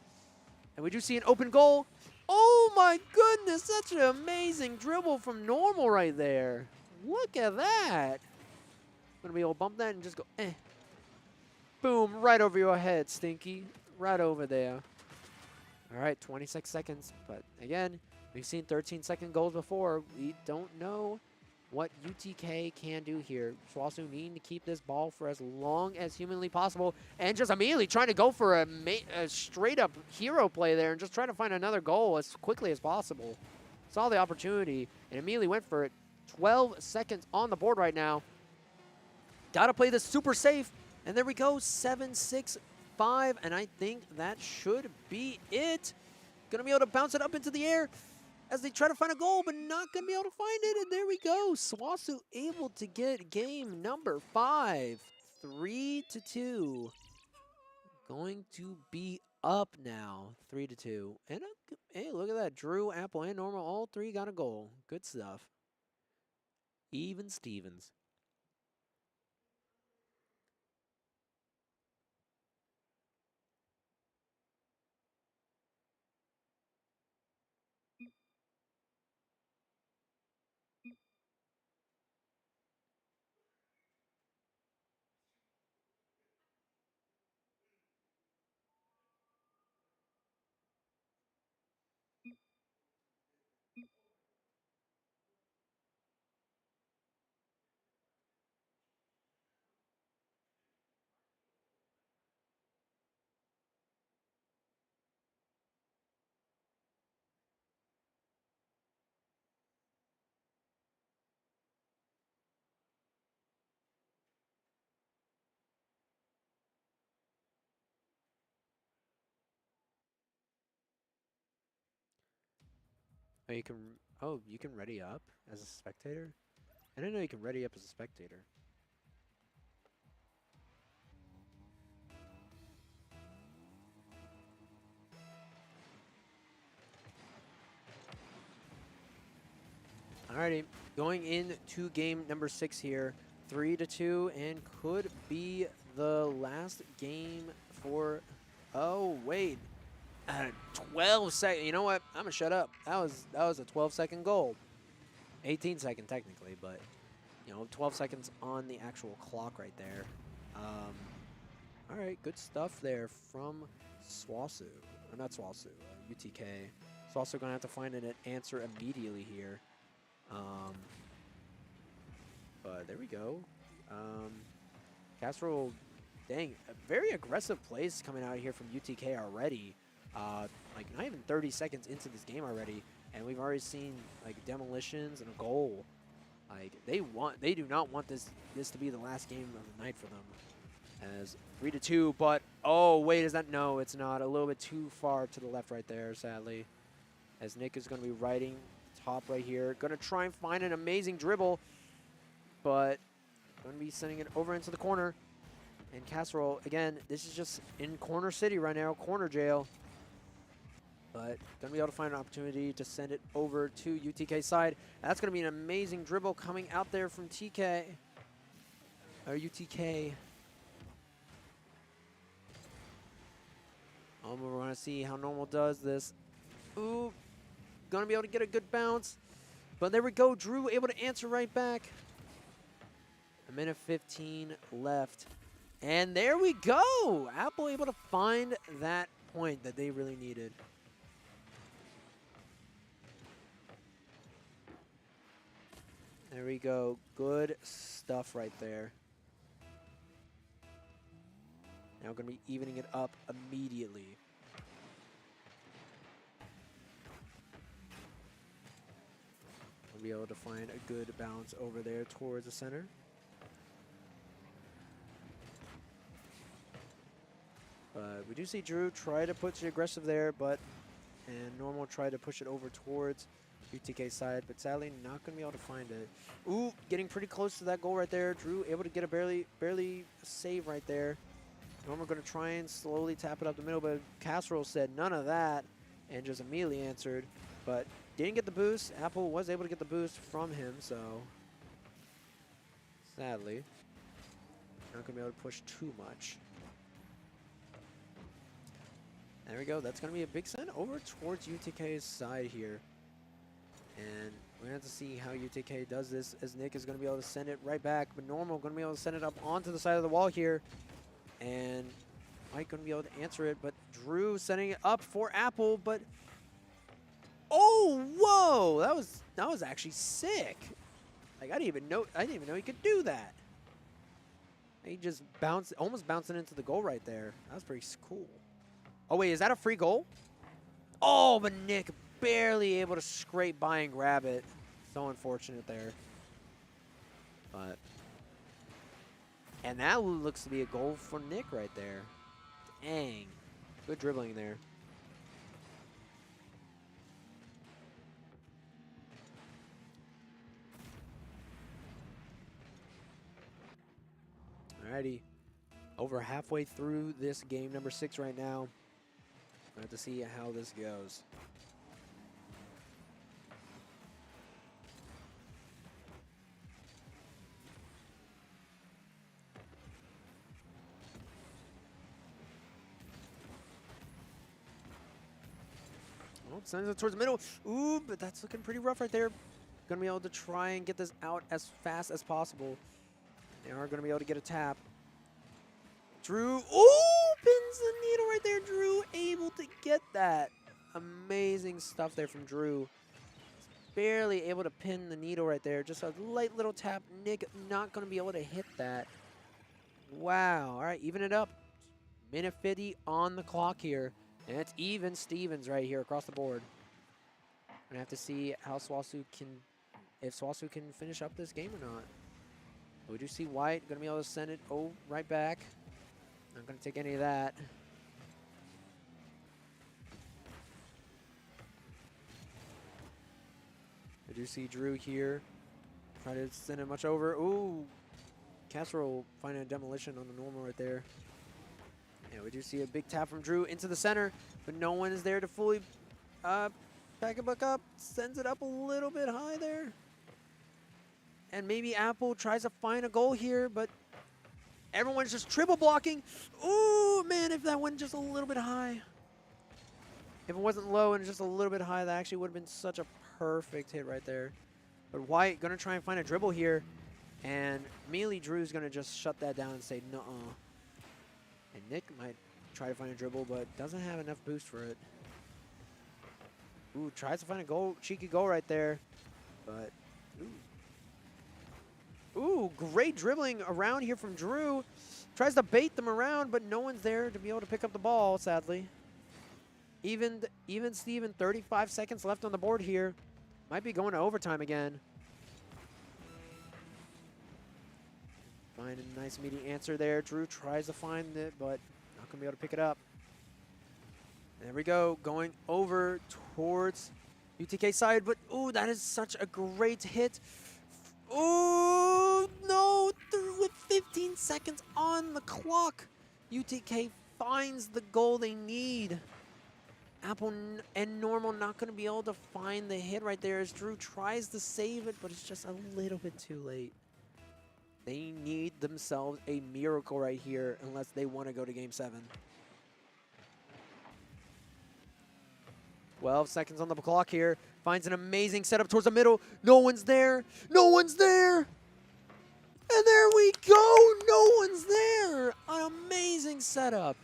And we do see an open goal. Oh my goodness, such an amazing dribble from Normal right there. Look at that. Gonna be able to bump that and just go, eh. Boom, right over your head, Stinky. Right over there. All right, 26 seconds. But again, we've seen 13-second goals before. We don't know what UTK can do here. SWOSU needing to keep this ball for as long as humanly possible, and just immediately trying to go for a straight-up hero play there and just try to find another goal as quickly as possible. Saw the opportunity and immediately went for it. 12 seconds on the board right now. Got to play this super safe, and there we go, 7-6-5, and I think that should be it. Gonna be able to bounce it up into the air as they try to find a goal, but not going to be able to find it. And there we go. SWOSU able to get game number 5. 3-2. Going to be up now. 3-2. And hey, look at that. Drew, Apple, and Normal, all three got a goal. Good stuff. Even Stevens. Oh, you can. Oh, you can ready up as a spectator. I didn't know you can ready up as a spectator. Alrighty, going into game number 6 here, 3-2, and could be the last game for. Oh wait, 12 seconds. You know what? I'm gonna shut up. That was a 12-second goal. 18-second technically, but you know, 12 seconds on the actual clock right there. All right, good stuff there from SWOSU. Or not SWOSU, UTK. SWOSU gonna have to find an answer immediately here. But there we go. Casserole, dang, a very aggressive plays coming out here from UTK already. Like not even 30 seconds into this game already, and we've already seen like demolitions and a goal. Like they do not want this to be the last game of the night for them. As 3-2, but oh wait, is that no? It's not. A little bit too far to the left right there, sadly. As Nick is going to be riding top right here, going to try and find an amazing dribble, but going to be sending it over into the corner. And Casserole, again, this is just in corner city right now, corner jail. But going to be able to find an opportunity to send it over to UTK side. That's going to be an amazing dribble coming out there from TK, or UTK. We're going to see how Normal does this. Ooh, going to be able to get a good bounce. But there we go, Drew able to answer right back. A minute 15 left. And there we go. Apple able to find that point that they really needed. There we go. Good stuff right there. Now we're going to be evening it up immediately. We'll be able to find a good bounce over there towards the center. But we do see Drew try to push it aggressive there, and Normal try to push it over towards UTK side, but sadly not going to be able to find it. Ooh, getting pretty close to that goal right there. Drew able to get a barely save right there. Normal going to try and slowly tap it up the middle, but Casserole said none of that and just immediately answered, but didn't get the boost. Apple was able to get the boost from him, so sadly not going to be able to push too much. There we go. That's going to be a big send over towards UTK's side here. And we're going to have to see how UTK does this, as Nick is going to be able to send it right back. But Normal going to be able to send it up onto the side of the wall here. And Mike going to be able to answer it. But Drew sending it up for Apple. But oh, whoa! That was actually sick. Like I didn't even know he could do that. He just almost bouncing into the goal right there. That was pretty cool. Oh, wait, is that a free goal? Oh, but Nick barely able to scrape by and grab it. So unfortunate there. But, and that looks to be a goal for Nick right there. Dang. Good dribbling there. Alrighty. Over halfway through this game number 6 right now. We'll have to see how this goes. Oh, sends it towards the middle. Ooh, but that's looking pretty rough right there. Gonna be able to try and get this out as fast as possible. They are gonna be able to get a tap. Drew, ooh, pins the needle right there. Drew able to get that. Amazing stuff there from Drew. Barely able to pin the needle right there. Just a light little tap. Nick not going to be able to hit that. Wow. All right, even it up. Minute 50 on the clock here. And it's even Stevens right here across the board. Gonna have to see how SWOSU can, if SWOSU can finish up this game or not. We do see White gonna be able to send it right back. Not gonna take any of that. I do see Drew here. Try to send it much over. Ooh. Casserole finding a demolition on the normal right there. Yeah, we do see a big tap from Drew into the center, but no one is there to fully pack it back up. Sends it up a little bit high there. And maybe Apple tries to find a goal here, but everyone's just triple blocking. Ooh, man, if that went just a little bit high. If it wasn't low and just a little bit high, that actually would have been such a perfect hit right there. But White going to try and find a dribble here. And Mealy Drew's going to just shut that down and say, nuh-uh. And Nick might try to find a dribble, but doesn't have enough boost for it. Ooh, tries to find a goal, cheeky goal right there. But, ooh, great dribbling around here from Drew. Tries to bait them around, but no one's there to be able to pick up the ball, sadly. Even Steven, 35 seconds left on the board here. Might be going to overtime again. Find a nice meaty answer there. Drew tries to find it, but not going to be able to pick it up. There we go, going over towards UTK side, but ooh, that is such a great hit. Ooh, no, with 15 seconds on the clock. UTK finds the goal they need. Apple and Normal not going to be able to find the hit right there as Drew tries to save it, but it's just a little bit too late. They need themselves a miracle right here unless they want to go to Game 7. 12 seconds on the clock here. Finds an amazing setup towards the middle. No one's there. No one's there. And there we go. No one's there. An amazing setup.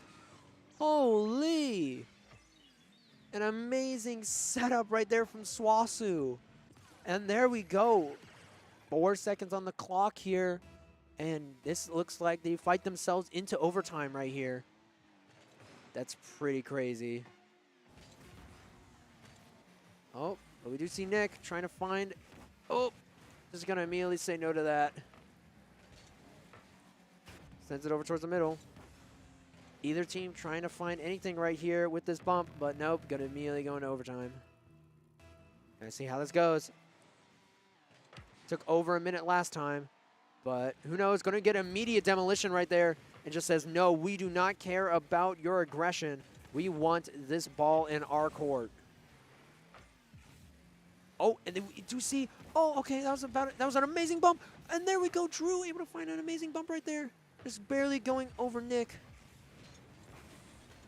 Holy. An amazing setup right there from SWOSU. And there we go. 4 seconds on the clock here. And this looks like they fight themselves into overtime right here. That's pretty crazy. Oh, but we do see Nick trying to find... Oh, just going to immediately say no to that. Sends it over towards the middle. Either team trying to find anything right here with this bump, but nope, going to immediately go into overtime. Gonna see how this goes. Took over a minute last time, but who knows? Going to get immediate demolition right there and just says, no, we do not care about your aggression. We want this ball in our court. Oh, and then we do see, oh, okay, that was an amazing bump. And there we go, Drew able to find an amazing bump right there. Just barely going over Nick.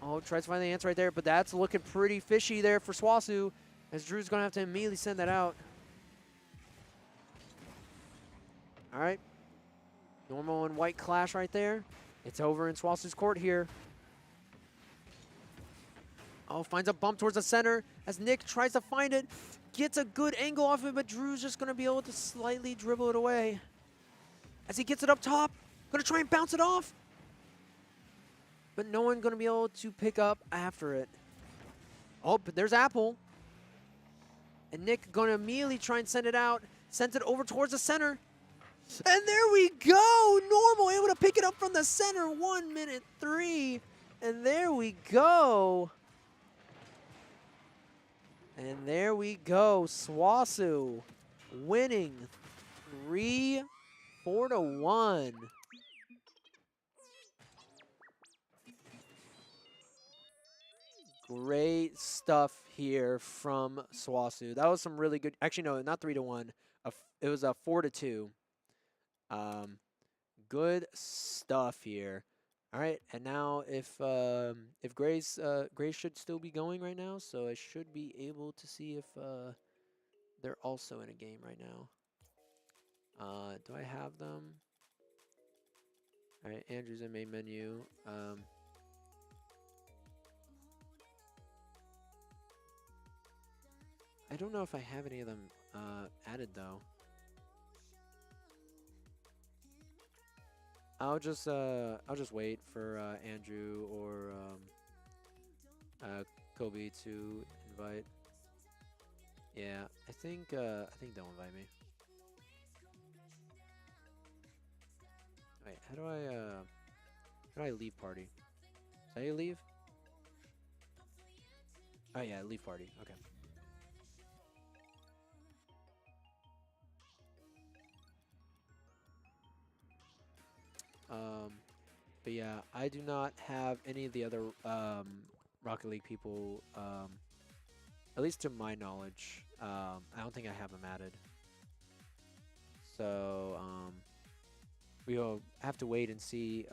Oh, tries to find the answer right there, but that's looking pretty fishy there for SWOSU, as Drew's going to have to immediately send that out. All right. Normal and White clash right there. It's over in SWOSU's court here. Oh, finds a bump towards the center as Nick tries to find it. Gets a good angle off it, but Drew's just going to be able to slightly dribble it away. As he gets it up top, going to try and bounce it off. But no one going to be able to pick up after it. Oh, but there's Apple. And Nick going to immediately try and send it out. Sends it over towards the center. And there we go. Normal able to pick it up from the center. 1:03. And there we go. And there we go. SWOSU winning 4-1. Great stuff here from SWOSU. That was some really good. Actually, no, not 3-1. It was a 4-2. Good stuff here. All right, and now if Grace should still be going right now, so I should be able to see if they're also in a game right now. Do I have them? All right, Andrew's in main menu. I don't know if I have any of them added though. I'll just wait for Andrew or Kobe to invite. Yeah, I think they'll invite me. Wait, how do I leave party? Is that how you leave? Oh yeah, leave party. Okay. But yeah, I do not have any of the other Rocket League people, at least to my knowledge. I don't think I have them added. So we'll have to wait and see.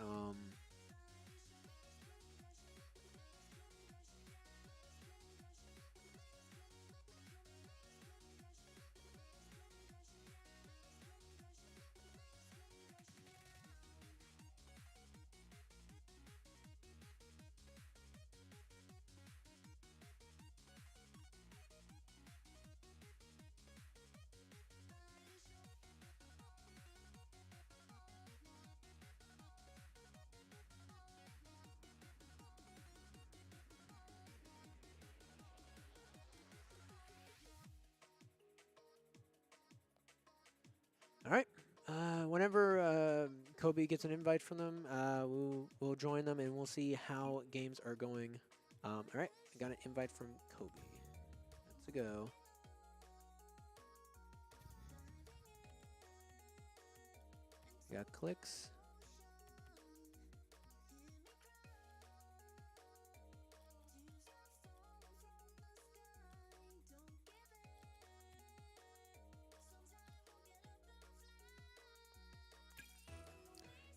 All right. Whenever Kobe gets an invite from them, we'll join them and we'll see how games are going. All right, I got an invite from Kobe. Let's go. We got clicks.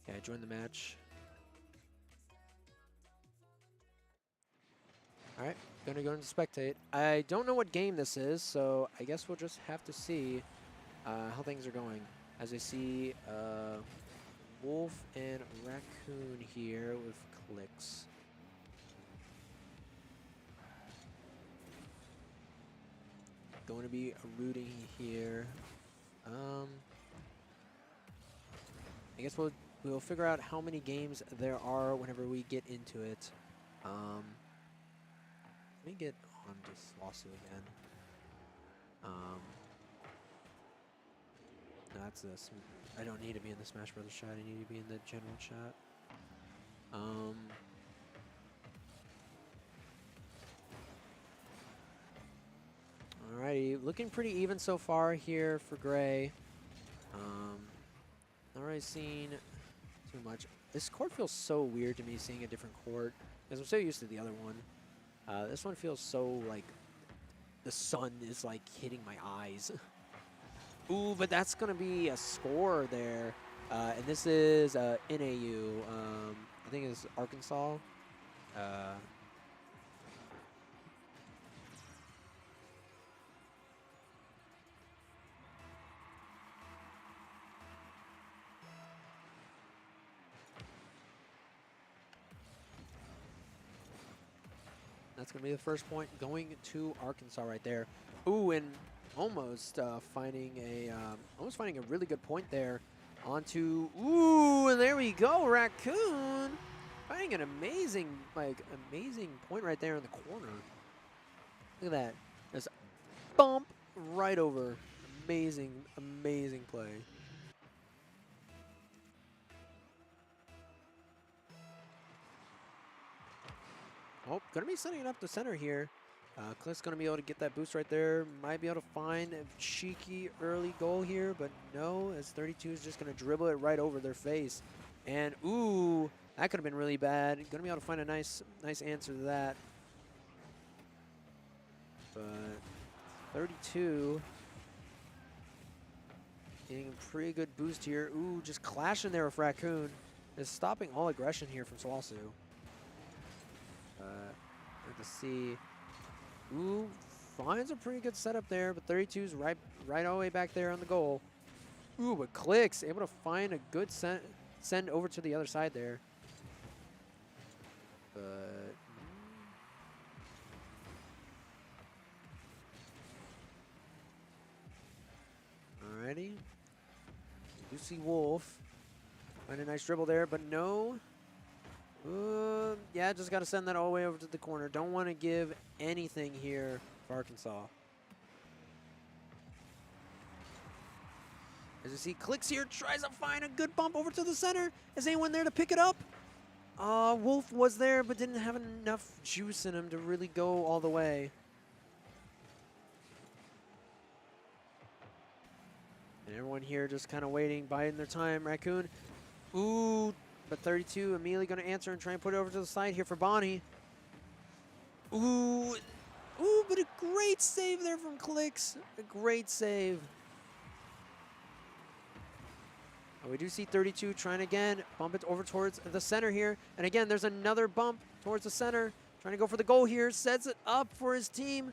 Yeah, I joined the match. All right, gonna go into spectate. I don't know what game this is, so I guess we'll just have to see how things are going. As I see Wolf and Raccoon here with clicks. Going to be rooting here. I guess we'll figure out how many games there are whenever we get into it. Let me get on to SWOSU again. No, that's this. I don't need to be in the Smash Brothers chat. I need to be in the general chat. Alrighty, looking pretty even so far here for Gray. Not really seen too much. This court feels so weird to me, seeing a different court, because I'm so used to the other one. This one feels so like the sun is like hitting my eyes. Ooh, but that's gonna be a score there, and this is NAU. I think it's Arkansas. That's going to be the first point going to Arkansas right there. Ooh, and almost finding a really good point there onto, ooh, and there we go, Raccoon. Finding an amazing point right there in the corner. Look at that. Just bump right over. Amazing play. Oh, going to be setting it up the center here. Cliff's going to be able to get that boost right there. Might be able to find a cheeky early goal here, but no, as 32 is just going to dribble it right over their face. And, ooh, that could have been really bad. Going to be able to find a nice answer to that. But 32 getting a pretty good boost here. Ooh, just clashing there with Raccoon. Is stopping all aggression here from SWOSU. To see. Ooh, finds a pretty good setup there, but 32's right all the way back there on the goal. Ooh, but clicks, able to find a good send over to the other side there. But alrighty. You do see Wolf. Find a nice dribble there, but no. Yeah, just got to send that all the way over to the corner. Don't want to give anything here for Arkansas. As you see, clicks here, tries to find a good bump over to the center. Is anyone there to pick it up? Wolf was there, but didn't have enough juice in him to really go all the way. And everyone here just kind of waiting, biding their time. Raccoon, ooh, but 32 immediately going to answer and try and put it over to the side here for Bonnie. Ooh, ooh, but a great save there from Clicks. A great save. We do see 32 trying to, again, bump it over towards the center here. And again, there's another bump towards the center. Trying to go for the goal here. Sets it up for his team.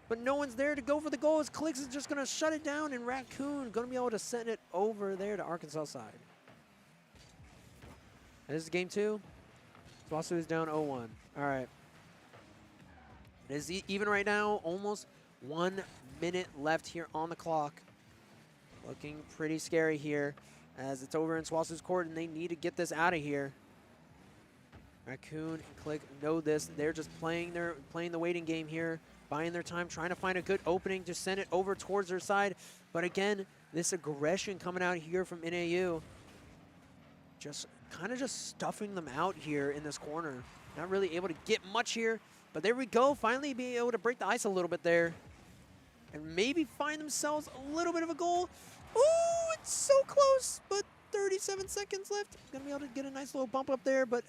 But no one's there to go for the goal as Clicks is just going to shut it down. And Raccoon going to be able to send it over there to Arkansas side. This is game 2. SWOSU is down 0-1. All right. It is even right now. Almost 1 minute left here on the clock. Looking pretty scary here, as it's over in SWOSU's court, and they need to get this out of here. Raccoon and Click know this. They're just playing the waiting game here, buying their time, trying to find a good opening to send it over towards their side. But again, this aggression coming out here from NAU, just kind of just stuffing them out here in this corner. Not really able to get much here, but there we go. Finally being able to break the ice a little bit there, and maybe find themselves a little bit of a goal. Ooh, it's so close, but 37 seconds left. Gonna be able to get a nice little bump up there, but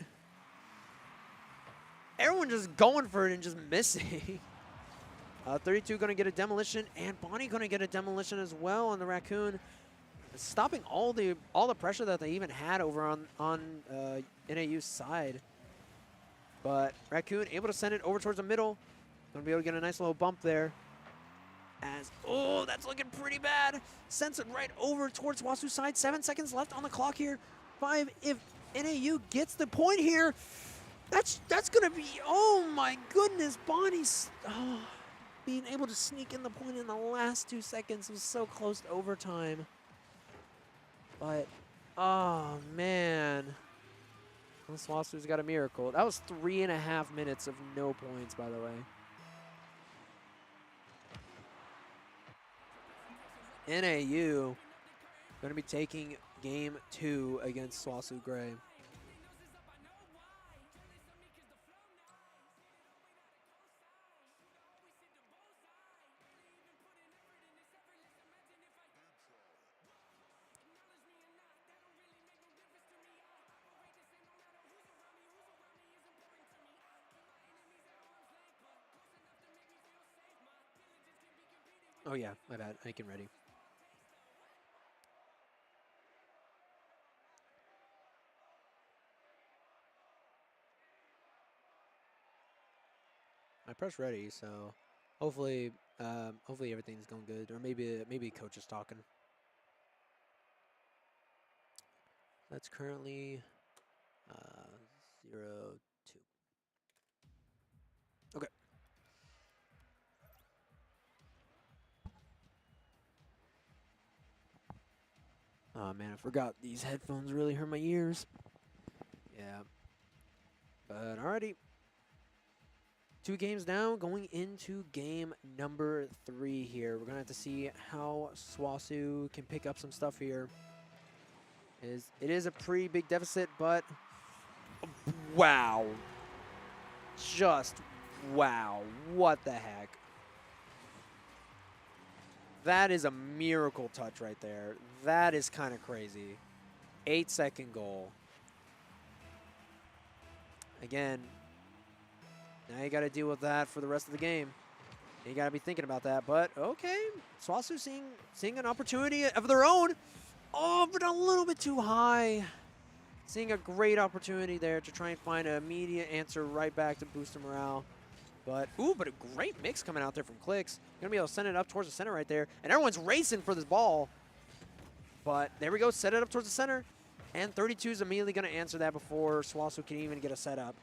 everyone just going for it and just missing. 32 gonna get a demolition, and Bonnie gonna get a demolition as well on the Raccoon, stopping all the pressure that they even had over on NAU's side. But Raccoon able to send it over towards the middle. Gonna be able to get a nice little bump there. As, oh, that's looking pretty bad. Sends it right over towards SWOSU's side. 7 seconds left on the clock here. 5 if NAU gets the point here. That's going to be, oh my goodness, Bonnie's being able to sneak in the point in the last 2 seconds was so close to overtime. But, oh man. SWOSU's got a miracle. That was 3.5 minutes of no points, by the way. NAU going to be taking game 2 against SWOSU Gray. Oh yeah, my bad. I can ready. I pressed ready, so hopefully, hopefully everything's going good, or maybe coach is talking. That's currently 0-2. Okay. Oh man, I forgot these headphones really hurt my ears. Yeah. But alrighty. 2 games down, going into game number 3 here. We're going to have to see how SWOSU can pick up some stuff here. It is a pretty big deficit, but wow. Just wow. What the heck? That is a miracle touch right there. That is kind of crazy. 8-second goal. Again, now you got to deal with that for the rest of the game. You got to be thinking about that. But okay, SWOSU seeing an opportunity of their own. Oh, but a little bit too high. Seeing a great opportunity there to try and find an immediate answer right back to boost the morale. But, ooh, but a great mix coming out there from Clicks. Going to be able to send it up towards the center right there. And everyone's racing for this ball. But there we go, set it up towards the center. And 32 is immediately going to answer that before SWOSU can even get a setup.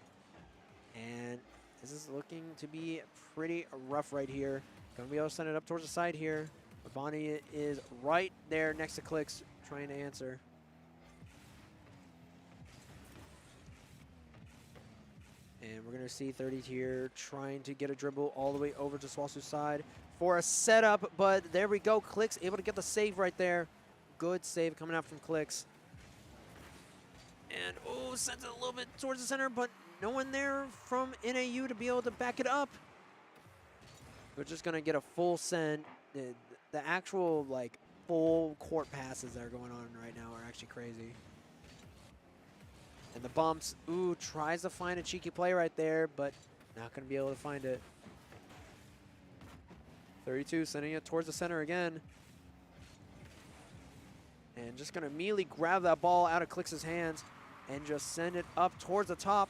And this is looking to be pretty rough right here. Going to be able to send it up towards the side here. But Bonnie is right there next to Clicks trying to answer. And we're going to see 30 here trying to get a dribble all the way over to SWOSU's side for a setup. But there we go. Clicks able to get the save right there. Good save coming out from Clicks. And, oh, sends it a little bit towards the center, but no one there from NAU to be able to back it up. We're just going to get a full send. The actual, like, full court passes that are going on right now are actually crazy. And the bumps. Ooh, tries to find a cheeky play right there, but not going to be able to find it. 32 sending it towards the center again. And just going to immediately grab that ball out of Clix' hands and just send it up towards the top.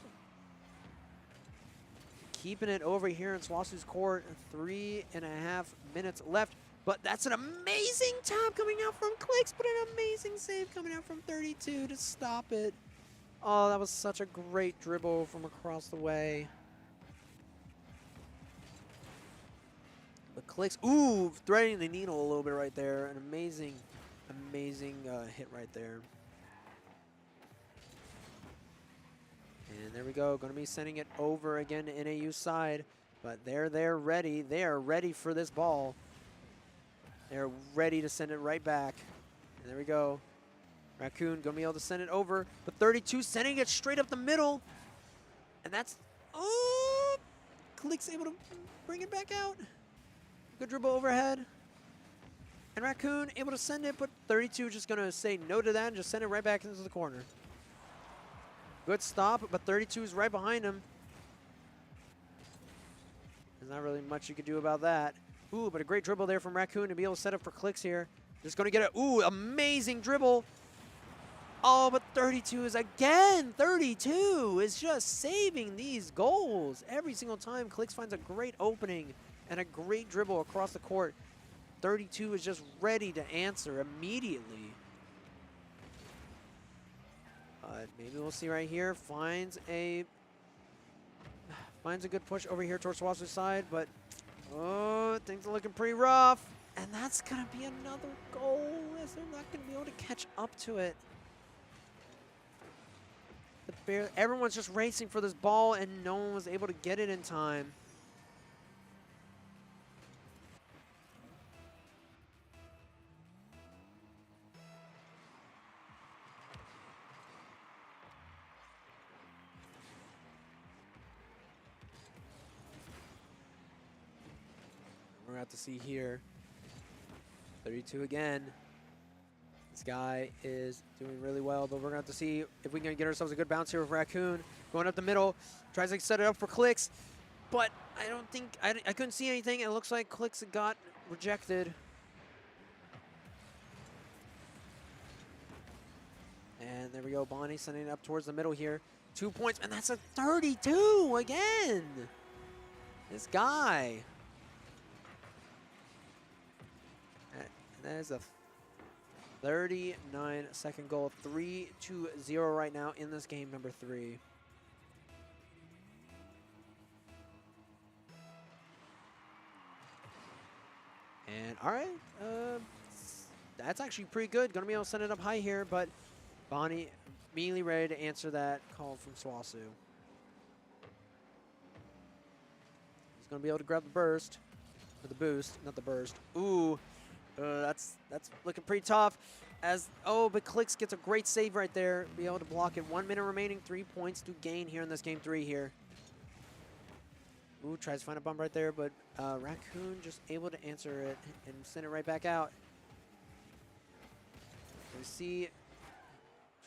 Keeping it over here in SWOSU's court. 3.5 minutes left. But that's an amazing tap coming out from Clix, but an amazing save coming out from 32 to stop it. Oh, that was such a great dribble from across the way. But Clix, ooh, threading the needle a little bit right there. An amazing, amazing hit right there. And there we go. Going to be sending it over again to NAU side. But they're ready. They are ready for this ball. They're ready to send it right back. And there we go. Raccoon going to be able to send it over. But 32 sending it straight up the middle. And that's, oh, Clix able to bring it back out. Good dribble overhead. And Raccoon able to send it, but 32 just going to say no to that and just send it right back into the corner. Good stop, but 32 is right behind him. There's not really much you could do about that. Ooh, but a great dribble there from Raccoon to be able to set up for Clix here. Just going to get a, ooh, amazing dribble. Oh, but 32 is again, 32 is just saving these goals. Every single time Clix finds a great opening and a great dribble across the court. 32 is just ready to answer immediately. Maybe we'll see right here. Finds a good push over here towards SWOSU's side, but oh, things are looking pretty rough. And that's going to be another goal as they're not going to be able to catch up to it. Everyone's just racing for this ball, and no one was able to get it in time. We're going to have to see here. 32 again. This guy is doing really well, but we're going to have to see if we can get ourselves a good bounce here with Raccoon. Going up the middle, tries to set it up for Clix, but I don't think, I couldn't see anything, and it looks like Clix got rejected. And there we go, Bonnie sending it up towards the middle here. 2 points, and that's a 32 again. This guy. That is a 39-second goal. 3-0 right now in this game, number 3. And all right, that's actually pretty good. Gonna be able to send it up high here, but Bonnie immediately ready to answer that call from SWOSU. He's gonna be able to grab the burst, or the boost, not the burst. Ooh. That's looking pretty tough. But Clix gets a great save right there. Be able to block it. 1 minute remaining. 3 points to gain here in this game 3 here. Ooh, tries to find a bump right there, but Raccoon just able to answer it and send it right back out. We see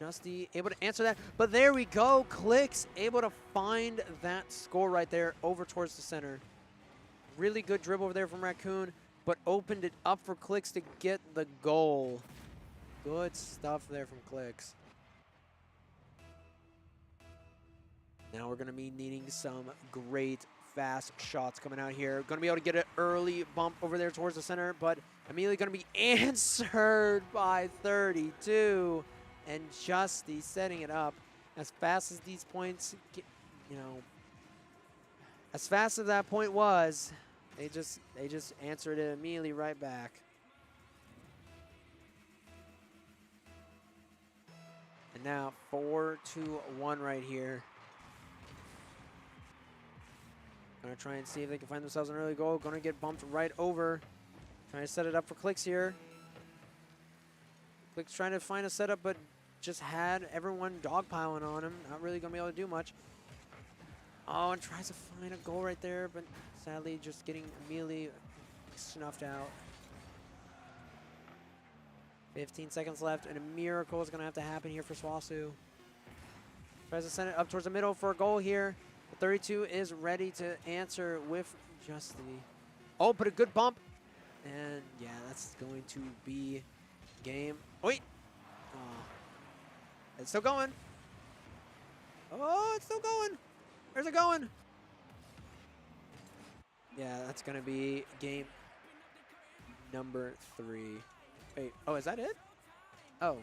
Justy able to answer that, but there we go. Clix able to find that score right there over towards the center. Really good dribble over there from Raccoon, but opened it up for Clix to get the goal. Good stuff there from Clix. Now we're going to be needing some great fast shots coming out here. Going to be able to get an early bump over there towards the center, but immediately going to be answered by 32. And Justy setting it up as fast as these points, as fast as that point was, they just answered it immediately right back. And now 4-2-1 right here. Gonna try and see if they can find themselves an early goal. Gonna get bumped right over. Trying to set it up for Clix here. Clix trying to find a setup, but just had everyone dogpiling on him. Not really gonna be able to do much. Oh, and tries to find a goal right there, but sadly just getting immediately snuffed out. 15 seconds left, and a miracle is going to have to happen here for SWOSU. Tries to send it up towards the middle for a goal here. The 32 is ready to answer with Justly. Oh, but a good bump. And yeah, that's going to be game. Oh, wait. Oh. It's still going. Oh, it's still going. Where's it going? Yeah, that's going to be game number 3. Wait, oh, is that it? Oh.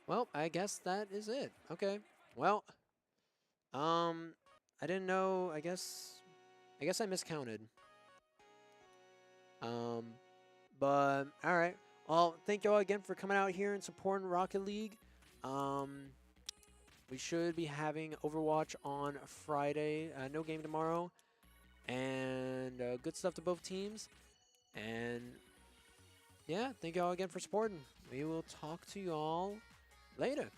Well, I guess that is it. Okay. Well, I didn't know. I guess I miscounted. But all right. Well, thank you all again for coming out here and supporting Rocket League. We should be having Overwatch on Friday. No game tomorrow, and good stuff to both teams. And yeah, thank you all again for supporting. We will talk to you all later.